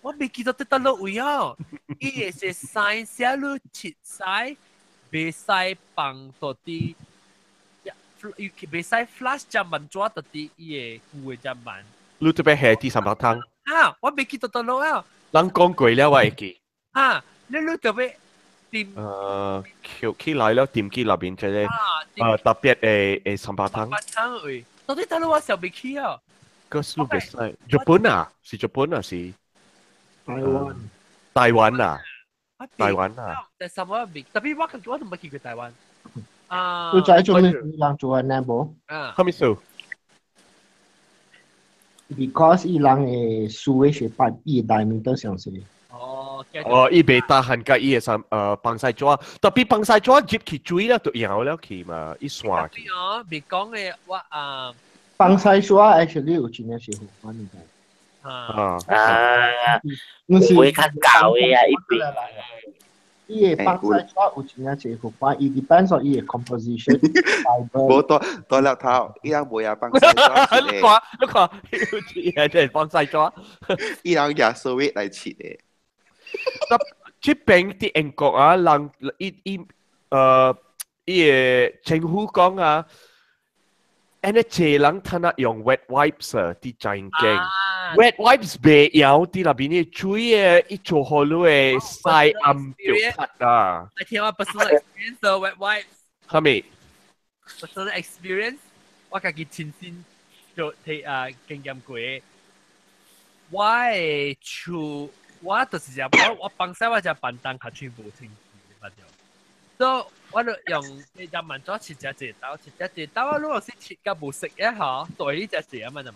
我未記得得落位啊！伊個是曬寫落切曬，未曬放到啲，未曬 flash 就問咗到啲伊個舊嘅就問。你特別係啲三百湯啊！我未記得得落啊！人講過了，我會記。啊！你特別點？起來了，點記入邊即係特別嘅三百湯。三百湯喂，到底得落我時候未記啊？個是未曬，日本啊？是日本啊？是？台灣啊，但係什麼名？特別我都冇去過台灣。你在做咩人做呢？冇。係咪數 ？Because 伊人嘅數嘅是八億大名都相似。伊未打閒甲伊嘅幫曬咗，特別幫曬咗接去追啦，就贏了去嘛，伊算去。未講嘅我幫曬咗 actually 有真係是好關嘅。會較舊嘅啊，呢邊。伊個幫曬咗有真係是好關，伊 depends on 伊個 composition。冇多了頭，伊人冇呀幫曬咗。你看，伊係幫曬咗，伊人也所謂嚟切嘅。即邊啲英國啊，人伊個政府講啊。and 這人他那用 wet wipes 啊，啲真勁。wet wipes 未有啲入邊啲水嘅，一做好咗嘅曬暗掉黑啊。你聽我 personal experience 嘅 wet wipes。係咪 ？personal experience，我家己親身做睇經驗過。我嘅厝，我就是只我幫曬我只板凳較全部清潔嘅，so 我就用你就問咗切隻刀，我如果是切嘅冇食嘅嚇，對呢隻字啊嘛就問。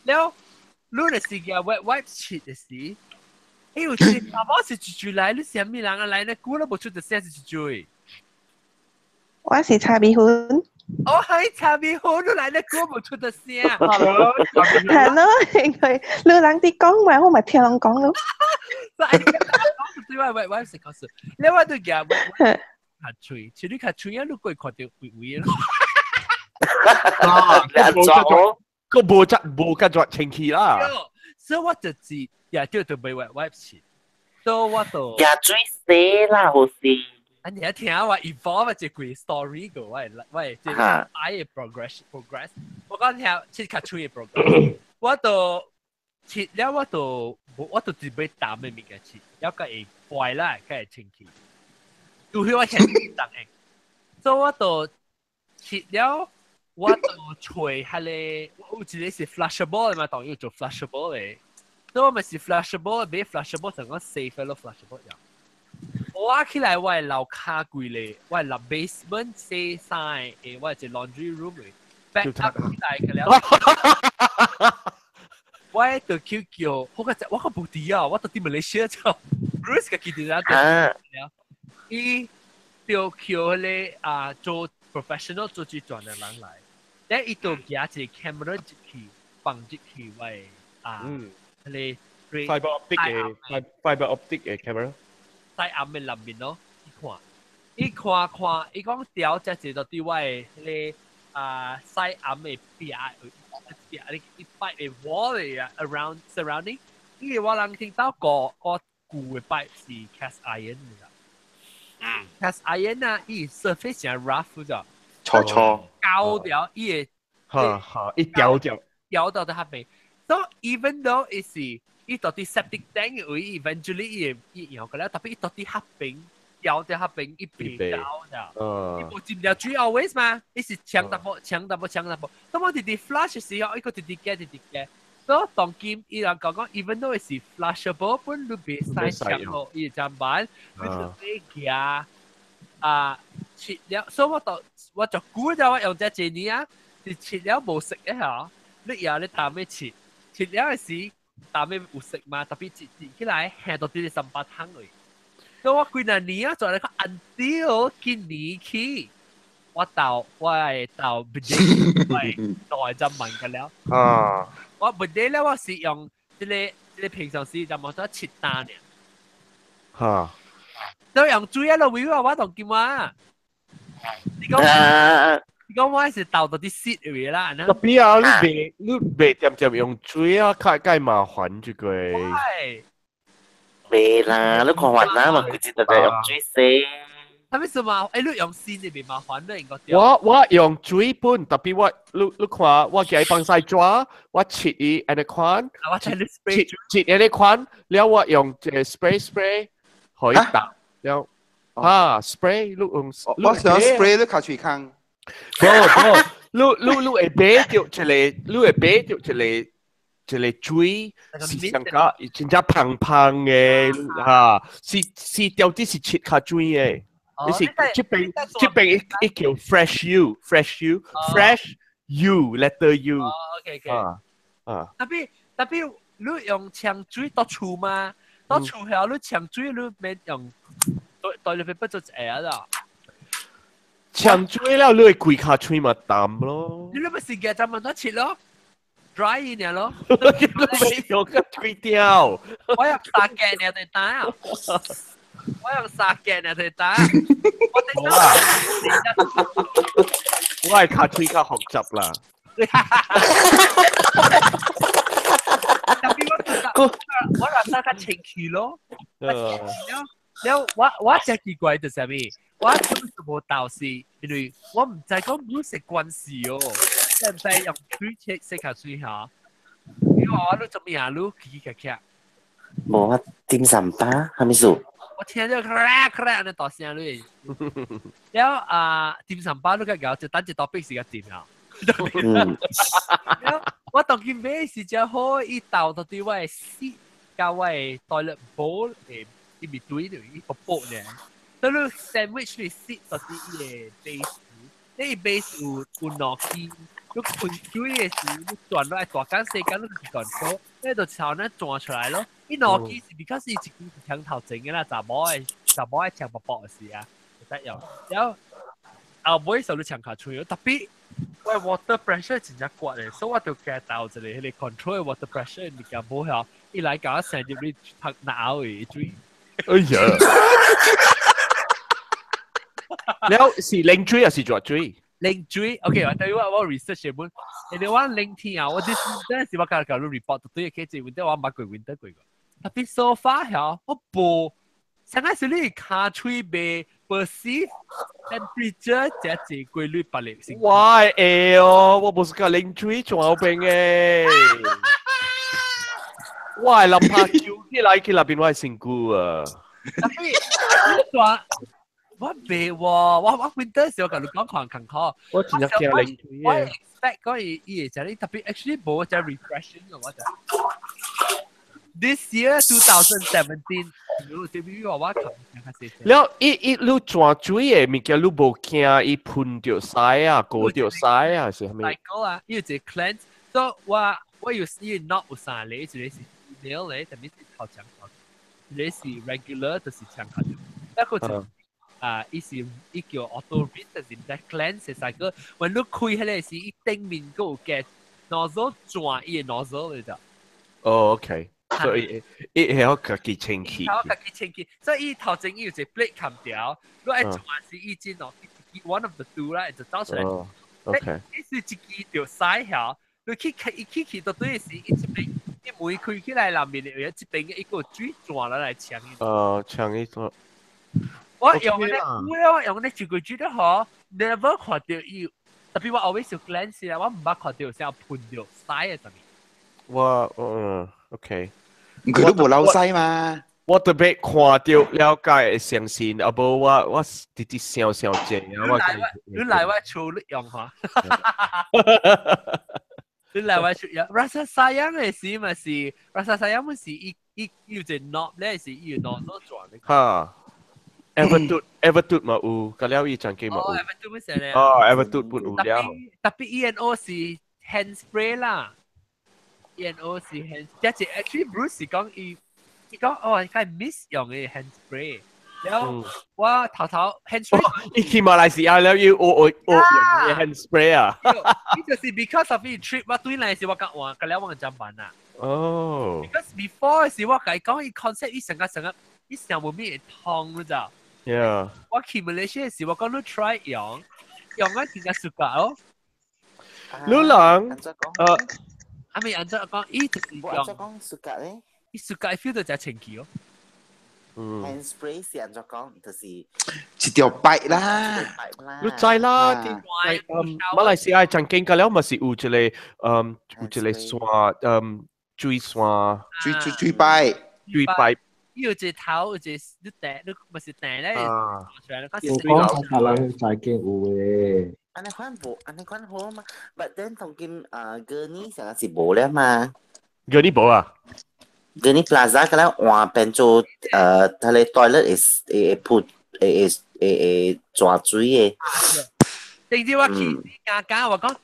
แล้วรู้ในสิ่งที่ว่า 切嘅事，我切我是煮嚟，你係咩人啊嚟呢？估都冇出得聲是煮。我是叉米粉。我係叉米粉，你嚟呢？估冇出得聲。係咯，因為你人哋講話，我咪聽人講咯。對話 wet 食嗰時，你話對嘅 wet 卡吹，似你卡吹啊！你過看到微微咯。個無咁做清氣啦。所以我就知，也叫做被 wet 切。所以我就也最死啦，好似。你一聽話 evolve 一個 story 個，喂，即係 I progress。我講聽切卡吹嘅 progress， 我就切了，我就準備打咩物嘅切，有個會壞啦，個會清氣。有許我聽當嘅，所以我就切了，我就吹下咧，我有一個是 flushable 嘅嘛，當然要做 flushable 嘅，所以我咪是 flushable，俾 flushable 成個 safe 咯 flushable 樣。我起來我係樓卡櫃咧，我係樓 basement 四曬誒，我係隻 laundry room 嚟 back up 起來嘅了。我喺度叫，我個部啲啊，我到啲 Malaysia 就 Bruce 嘅記得啦。伊就叫咧做 professional 做製作嘅人嚟，咧伊就夾一個 camera 入去放入去喂咧 fiber optic 嘅 camera，喺暗嘅入面咯，你看，伊看，伊讲调只只到啲位咧西暗嘅壁你一擺嘅 wall 嚟啊 ，around surrounding， 因為我能聽到個舊嘅擺是 cast iron 嘅，cast iron 啊，伊 surface 係 rough 咗，錯，高掉伊嘅，一掉到喺下邊。So even though 伊到啲 septic tank 會 eventually 伊用嘅啦，特別伊到啲下邊。掉在下邊一邊掉的，你冇佔掉3 hours 嘛？你是搶淡薄，咁我哋 flush 嘅時候，一個啲嘅，所以當今伊人講，even though 是 flushable， 本都別使搶落伊張板，你就俾佢切了，所以我就估咗我用隻字呢啊，你切了冇食嘅嚇，你又你打咩切了嘅時打咩有食嘛？特別切起來下到啲18湯嚟。所以我幾年年啊，做嚟個 until 今年起，我到 bidet 代就問㗎了。我 bidet 咧，我是用即個平常時就冇得切單嘅。都用水啊，咯，我同佢話，你講我係倒到啲 seed 嚟啦。特別啊，你別點用水啊，太麻煩這個。未啦，你看完啦，嘛佢知道就用水洗。係咪什麼？你用線你別麻煩啦，應該。我用水本，特別你看我嘅放曬抓，我切伊安尼款，切安尼款，แล้ว我用spray 可以打，แล้วspray 你用。我想 spray 你卡嘴坑。你會俾掉一個水是上加真正胖嘅是掉啲是切下水嘅，你是這邊一叫 fresh U letter U。OK。特別你用搶水到處嘛？到處後你搶水你免用對你不做嘢啦。搶水了你會跪下水嘛淡咯。你咪時間就問得切咯。dry 一點咯，沒有個推掉。我用沙嘅你哋打，我用沙嘅你哋打。好啦，我係卡推卡學習啦。我讓大家清楚咯。แล้วว่าจะ奇怪的係咩？我做什麼道士？因為我唔知講唔識關係哦。唔使用水食下水下，你話我都做咩啊？你奇奇劇，冇啊，點心巴係咪數？我聽到 crack 你大聲你，แล้ว點心巴你個搞就單隻 topic 是個點啊？แล้ว我當見咩事就可以倒到啲位絲膠位 toilet bowl 誒一邊堆嚟一個煲咧，所以 sandwich 你絲到啲嘢 base， 你 base 有糯機。你噴水嘅時，你轉落嚟大間細間，你轉到，你就朝那轉出來咯。你攞機是because是一支槍頭整嘅啦，就冇係槍薄薄嘅事啊，就得用。然後後尾時候你槍下吹咗，特別我 water pressure 真係貴嘅，所以我就計到這裡，你 control water pressure 你嘅冇效，一來搞成入你拍腦嘅水。哎呀！แล้ว是零水還是弱水？零水 ，OK， 我對我 research 嘅本，你話零天啊，我啲真係我搞 report 對嘅，其實winter 我冇過 winter 過個，特別 so far 嚇，我播，上個時你卡吹被 perceive temperature 這隻規律不離性。哇哦，我不是個零水仲有病嘅，哇諗下叫起來去那邊我係辛苦啊，特別話。我未喎，我 winter 時候同你講看看可，我真係驚零水我 expect 嗰嘢就係特別 actually 冇就 refreshing 嘅我就。This year 2017，你知唔知我琴日開始？แล้ว你轉水嘅物件你冇驚伊噴掉曬啊，過掉曬啊，是係咪？大個啊，要隻 cleanse，所以我要試 not 有啥咧，就係 email 咧，特別是頭長頭，你是 regular 就是長頭，一個就。伊叫 auto read 就是唔使 cleanse 曬個，when 你開起來時，伊頂面個有嘅 nozzle 轉伊嘅 nozzle 嚟就。哦 ，OK。所以伊係我家己清氣，我家己清氣，所以伊頭前伊有一個 plate 砍掉，你愛做還是伊真哦，one of the two 啦，就走出來。OK，伊是一支條曬條，你去到對時，伊一邊伊門開起來內面有一邊嘅一個水轉來搶伊。搶伊個。我用咧一個水都好 ，never 看到伊，特別我 always 有 glance 啦，我唔捌看到成噴到曬嘅上面。OK。佢都冇漏西嘛。我特別看到了解相信，啊無我直直笑正啊！你來我處理用下。你來我處理，rasa sayang 嘅事咪是 rasa sayang 咪是伊要隻 knob 咧，是伊要 knob 都轉嘅。哈 ，Evertut 嘛有，咁了伊張機嘛有。Evertut 咪成咧。Evertut 本有了。特別 E&O 是 hand spray 啦。E&O 是 hand， 即係 actually Bruce 是講伊講哦，佢 miss 用嘅 hand spray， 然後我頭 hand spray， 伊去馬來西亞了要用 hand spray 啊，呢就是 because of 呢 trip， 我對嚟時我講話，咁了我就辦啦。哦 ，because before 時我講伊 concept 伊成日伊成冇咩痛㗎咋。Yeah， 我去 Malaysia 時我講你 try 用啊點解熟㗎咯？你人阿咪按照講，伊就是用。按照講暑假咧，伊暑假 feel 到就清氣哦。hand spray 是按照講，就是一條白啦。你知啦，馬來西亞曾經個了咪是有一個線水線水白。水白。有一頭有一你訂，你咪是訂咧。我講下啦，再見有誒。安尼款好嘛 ？But then 同見嗰啲成日是冇咧嘛？嗰啲冇啊？嗰啲 plaza 嗰咧換變做佢哋 toilet is 潑抓水嘅。定之我去家我講，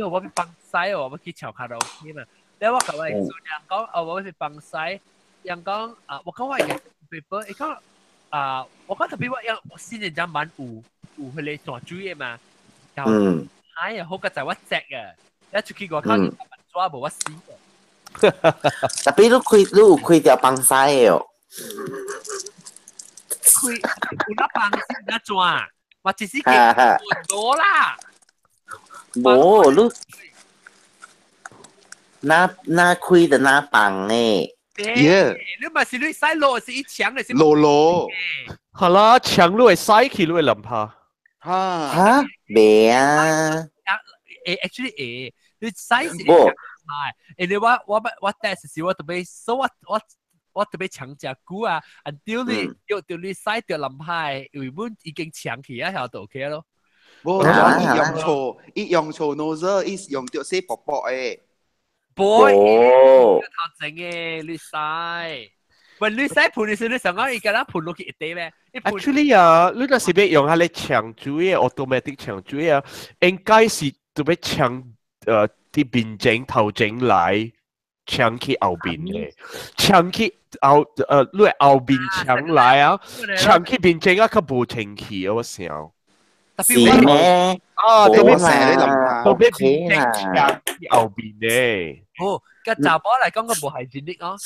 我去幫曬我去唱卡拉 OK 嘛。然後我講話人講我去幫曬，人講我講話嘅 paper， 伊講我講特別我先人家蠻有佢哋抓水嘅嘛。哎呀，好嘅就係我隻嘅，一出去我靠住抓無我死嘅。特別你有開條幫曬嘅哦。開有那幫先那抓，我只是見換多啦。冇，你那開的那幫誒。你咪是你使路是一槍嘅是。路。係啦，槍你會使去你會諗下。嚇？未啊？actually 你使是係，你我 test 時我特別 so 我特別搶隻股啊 ，until 你要到你使掉臨牌，原本已經搶起一條道嘅咯。伊用錯 nozzle， 伊用掉些薄薄誒。boy， 頭整嘅你使。喂，你使盤你想講，而家啦盤落去一啲咩 ？Actually 啊，你那是要用下你搶水嘅 automatic 搶水啊，應該是特別搶啲邊整頭整嚟搶去後邊嘅，搶去你後邊搶嚟啊，搶去邊整啊，佢冇清氣我想。是咩？特別邊整搶去後邊嘅。哦。個查甫嚟講，個無係戰力哦。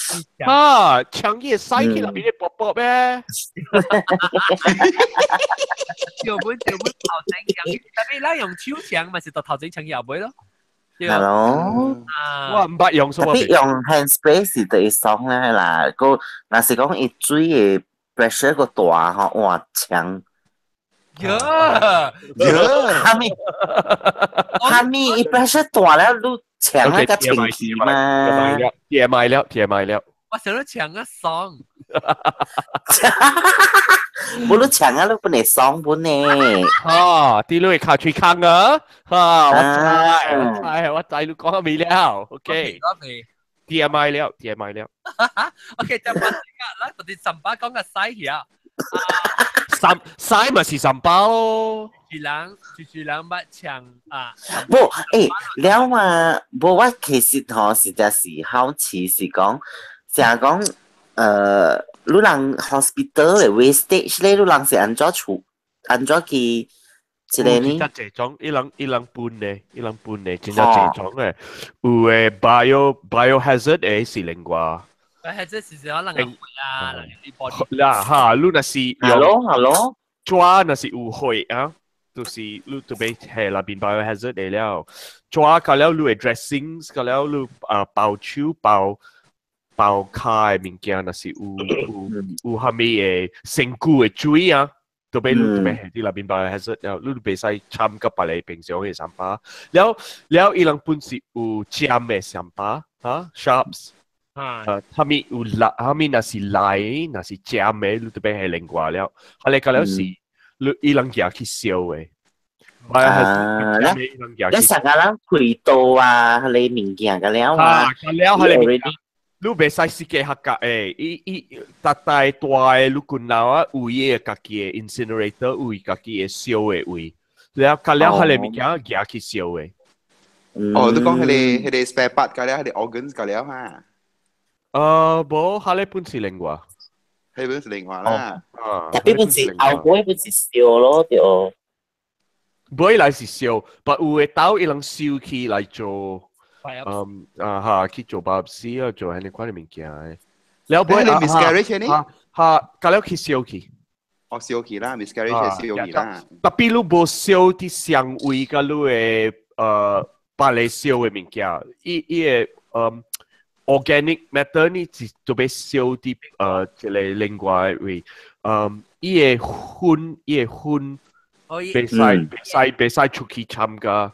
搶嘢使起入邊啲薄薄咩？條本頭整搶，特別啦用手搶，咪是到頭整搶入尾咯。係咯。我唔捌用，特別用 hand spray 是第爽咧啦。個若是講伊水嘅 pressure 個大吼，哇搶。呀！哈咪伊 pressure 大了，你。搶一個情氣嘛，貼埋了。我想到搶一爽，冇得搶啊！你本嚟爽本呢？啲女卡吹坑啊！我知你講未了 ？OK，貼埋了。OK， 就問啦，我哋神巴講嘅西啊，西咪是神巴咯。住人捌搶啊！不，了嘛，不，我其實實在是好奇是講，成日講，你人 hospital 嘅 wastage 咧，你人是安怎去一個呢？真種，伊人搬呢，真係種嘅，有誒 biohazard 誒是另外。係即係時可能係會啊，嗱啲 body 嗱嚇，你那是 hello 抓那是有會啊，就是你特別係那邊 biohazard 嚟了，抓個了你嘅 dressings 個了你包手包卡嘅物件那是有下面嘅成股嘅水啊。特別你特別係啲那邊 biohazard 了，你別使參加別嚟平常嘅三把，了伊人本是有尖嘅三把嚇 sharps。他們有來，他們那是來，那是尖嘅，你特別係另外了。後來個了是，你伊人夾去燒嘅。你成個人開刀啊，你物件個了啊，個了後來你別使自己合格誒，伊大大嘅你見到啊，有嘢家己嘅 incinerator，有家己嘅燒嘅位，了個了後來物件夾去燒嘅。哦，你講佢哋 spare part 個了，佢哋 organs 個了哈。冇，下呢本是另外，係本是另外啦。但係本是後尾本是燒咯，就每來是燒，但有嘅刀伊能燒起來做，去做白絲啊，做係你款嘅物件嘅。了每你 miscarriage 呢？隔了去燒起。哦，燒起啦 ，miscarriage 係燒起啦。特別你冇燒啲香味，甲你嘅白嚟燒嘅物件，伊嘅organic matter 呢，就俾燒啲即係另外位，伊嘅薰，別使出去參加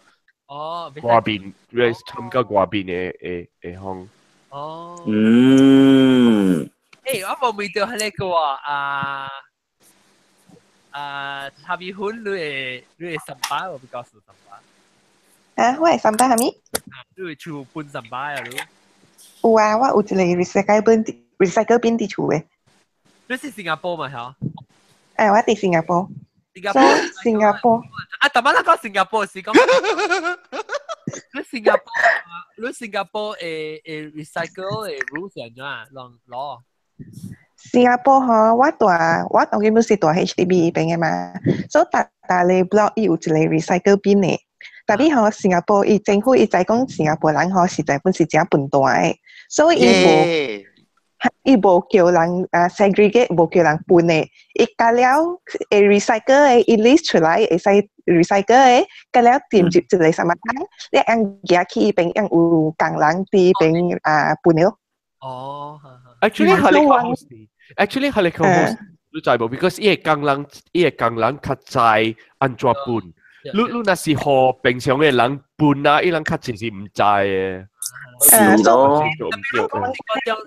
外邊，參加外邊嘅行。哦。我冇味道係呢個下邊薰你係三把，我唔告訴三把。我係三把係咪？你係全半三把啊你？有啊，我有一個 recycle bin 伫厝嘅。你是新加坡嘛？嚇？我喺新加坡。新加坡。特晚講新加坡是講，你新加坡recycle 嘅 rules 係點啊？攞。新加坡嗬，我當基本是大 HDB 邊嘅嘛，所以大你 block 有一個 recycle bin 嘅。特別嗬，新加坡政府就講新加坡人嗬實在本是真笨蛋嘅，所以伊無叫人segregate，無叫人分嘅，伊加了recycle 嘅，伊 list 出來會使 recycle 嘅，加了點接一個什麼湯，你樣夾去伊邊樣有工人啲邊分了。哦 ，actually 係你個好事 ，actually 係你個好事，你知冇 ？because 伊個工人較知安怎分。你那是和平常嘅人搬啊，伊人較真是唔知嘅。是咯。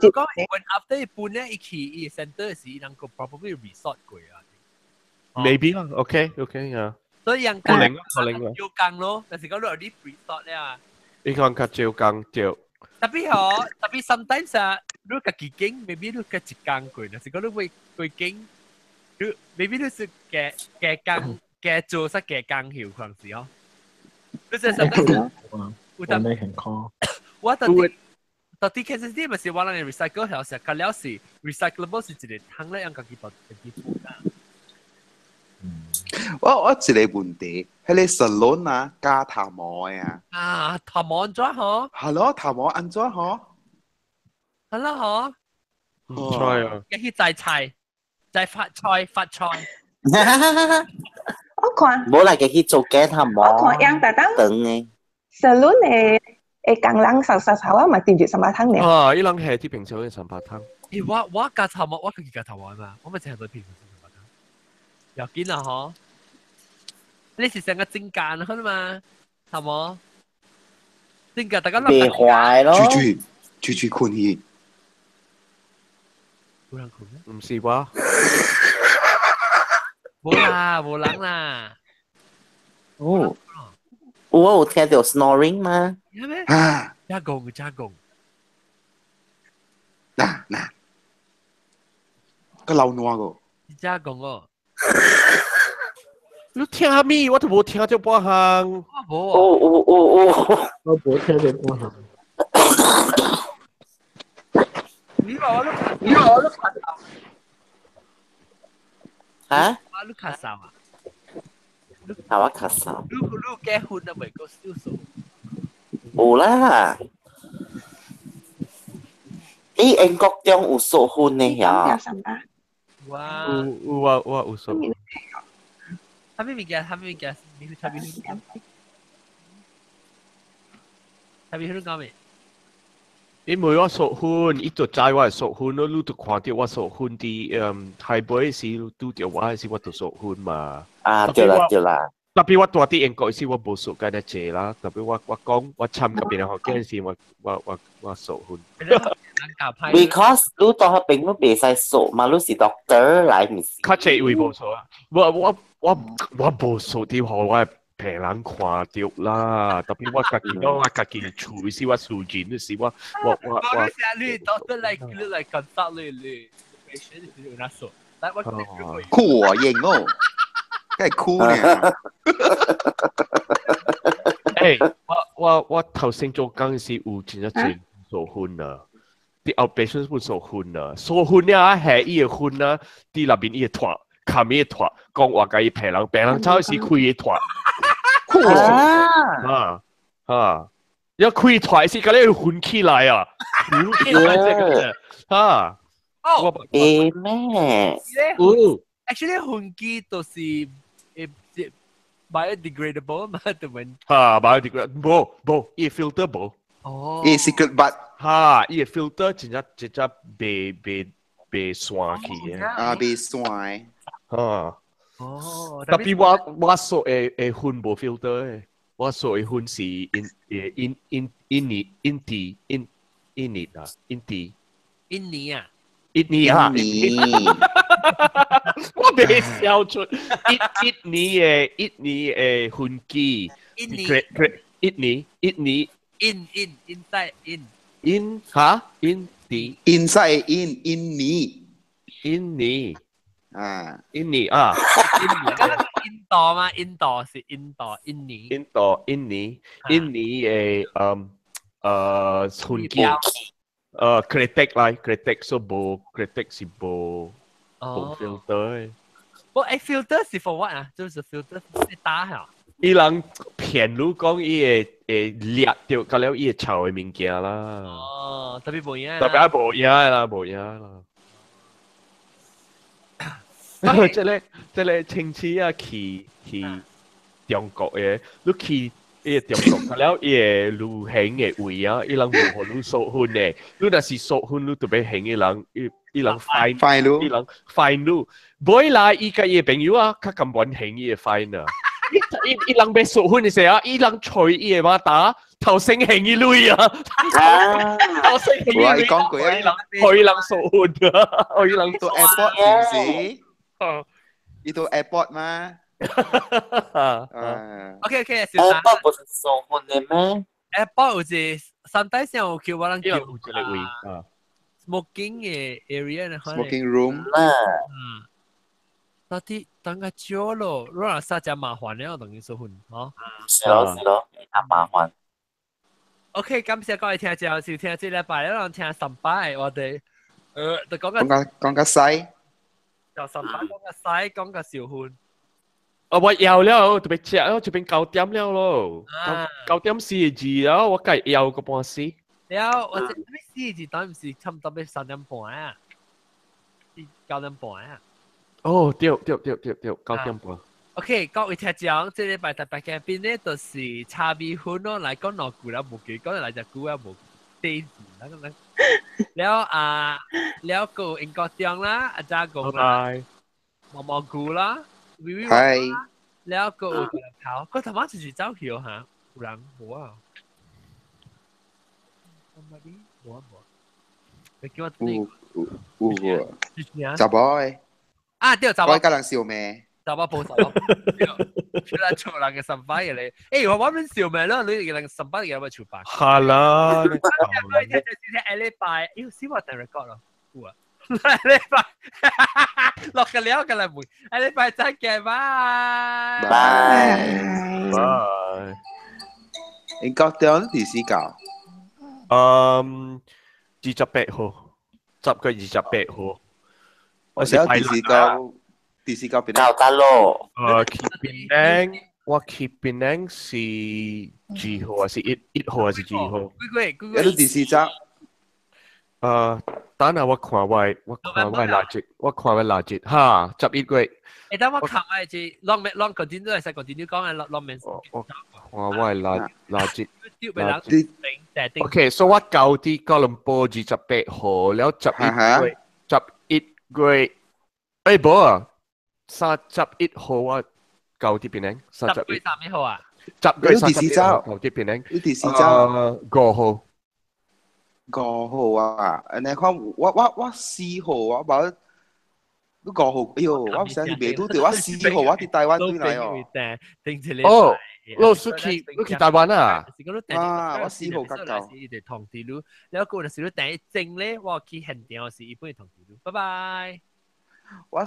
如果when after 搬咧，伊去伊 center 時，伊能夠 probably resort 過啊。Maybe 啦 ，OK 啊。所以人可能要工咯，但是講你有啲 resort 咧啊。伊講較少工少。特別sometimes 啊，你家己經 ，maybe 你家一工過，但是講你會經，你 maybe 你是嘅工。嘅做實嘅工hiệu可能是哦，你即係實質，我哋很khó。我到底其實啲咪是話人哋 recycle 條時，佢了是 recyclable 是一個湯咧，讓自己負擔。我一個問題，係你 salon 啊加頭毛啊？頭毛安怎嗬？係咯，頭毛安怎嗬？係咯嗬？唔錯啊！一去摘菜，摘發菜。我看，冇嚟去做假頭毛。我看樣特登等嘅。salon 嘅工人實啊嘛，點住三把湯咧。伊人係啲平常嘅三把湯。我夾頭毛，我佢夾頭毛嘛，我咪淨係對平常三把湯。又見啦嗬？你是成個精簡開嘛？頭毛精簡，大家未壞咯。住困去。冇人困咩？唔是話。冇人啦。哦，我有聽到 snoring 嗎？係咩？加工。嗱，個流暖個。加工哦。你聽咩？我都冇聽到半行。我冇聽到半行。你話我都看到。嚇？你卡啥啊？我卡啥？你結婚啊？未個少數。有啦。英國中有受婚的呀。哇！有受。他咩物件？你去他邊去講？他邊去講咩？因為我受婚，伊就知我係受婚咯，你就看到我受婚啲台北時拄着我係時我就受婚嘛。啊，對啦。特別我大啲英國時我冇受緊一隻啦，特別我講我參嗰邊學嗰陣時我受婚。Because 你到嗰邊都袂使受嘛，你是 doctor 來唔是？較濟會冇受啊！我冇受啲好我。平人看到啦，特別我家己講，我家己厝是我數錢是我。你 doctor like consult 你 patient 你有哪數？但我酷啊，型哦，梗係酷呢。誒，我頭先做嗰陣時有真係真受婚啊，啲 outpatient 會受婚啊，受婚啊係伊個婚啊，啲入邊伊個拖，冚伊個拖，講話家己平人走時開個拖。要開台先，咁你要混起來啊！混起來這個啊！咩？Actually，混機都是biodegradable 嘛，對唔？biodegradable，冇，伊 filter 冇。哦。伊 secret but 伊 filter 真係被酸去嘅。啊，被酸。哦，特別我所嘅混冇 filter 嘅，我所嘅混是印尼，我未笑出印尼嘅混機，印尼啊，印尼啊，印度嘛，印度是印度，印尼嘅混機，critic 啦 ，critic 所冇 critic 是冇 filter。filter 是 for what 啊？就是 filter 是打下。伊人騙你講伊會掠掉，到了伊會臭嘅物件啦。哦，特別冇嘢。特別冇嘢啦，冇嘢啦。即係親戚啊，去中國嘅，你去伊個中國，了伊個旅行嘅位啊，伊人無互你受婚嘅，你若是受婚，你特別行伊人 fine 你，伊人 fine 你，每來伊個伊個朋友啊，較咁穩行伊個 fine 啊，伊人要受婚嘅時候，伊人吹伊個馬達，頭先行伊累啊，頭先行伊累，講句啊，伊人受婚啊，伊人到 airport 是唔是？Itu airport 嗎？OK， airport 不是受婚的咩 ？airport 有一sometimes有叫我人叫smoking 嘅 area 呢 ，smoking room 到底等個少咯，如果實在麻煩了，等於受婚哦。是咯，太麻煩。OK，感謝各位聽眾，就聽這禮拜咧，我聽上拜我哋就講個西。就十八講個洗，講個小歡。我有了，特別食咯，這邊9點了咯。9點42了，我計有個半時。了，我這42當然是差唔多要3點半啊，9點半啊。哦，對，9點半。OK，各位聽眾，這禮拜特別嘅邊咧，就是茶米歡咯，嚟講兩句啦，無幾講嚟就句啊，無地字啦咁樣。แล้วกูเองก็เตียงละอาจารย์กูมอกูละวิวแล้วกูเขาก็ทำว่าจะเจ้าเขียวฮะหลังหัวทำมาดิหัวไปคิดว่านี่จับบอยเดี๋ยวจับบอยกำลังเสียวแม่จับบอยปูจับบอย出來做人嘅神拜嘅你，我揾緊笑咩咯？你哋嘅神拜嘅有冇潮白？係啦，你聽禮拜，先話定 record 咯，禮拜落嘅料嘅啦，每禮拜再見，拜拜。你覺得第四教？28號，10月28號，我是第四教。第四教邊教得咯。我去檳城是幾號啊？是1號還是幾號？有第四集。等下我看我垃圾哈11月。等我看我係 long continue 係使 continue 講嘅 long man。我看我垃圾。OK， 所以我舊啲哥倫坡28號，แล้ว11月，冇啊，31號我舊啲邊呢？10月31號啊？10月31號舊啲邊呢？你第四週5號。5號啊！你看我4號我冇。都5號，哎呦，我唔想去未到條，我4號我喺台灣對嚟哦。哦，你去台灣啊？啊，我4號夾到。你同地路，แล้วกูน่ะสิรู้แต่จริงเลยว่า去現場是一般同地路。拜拜。我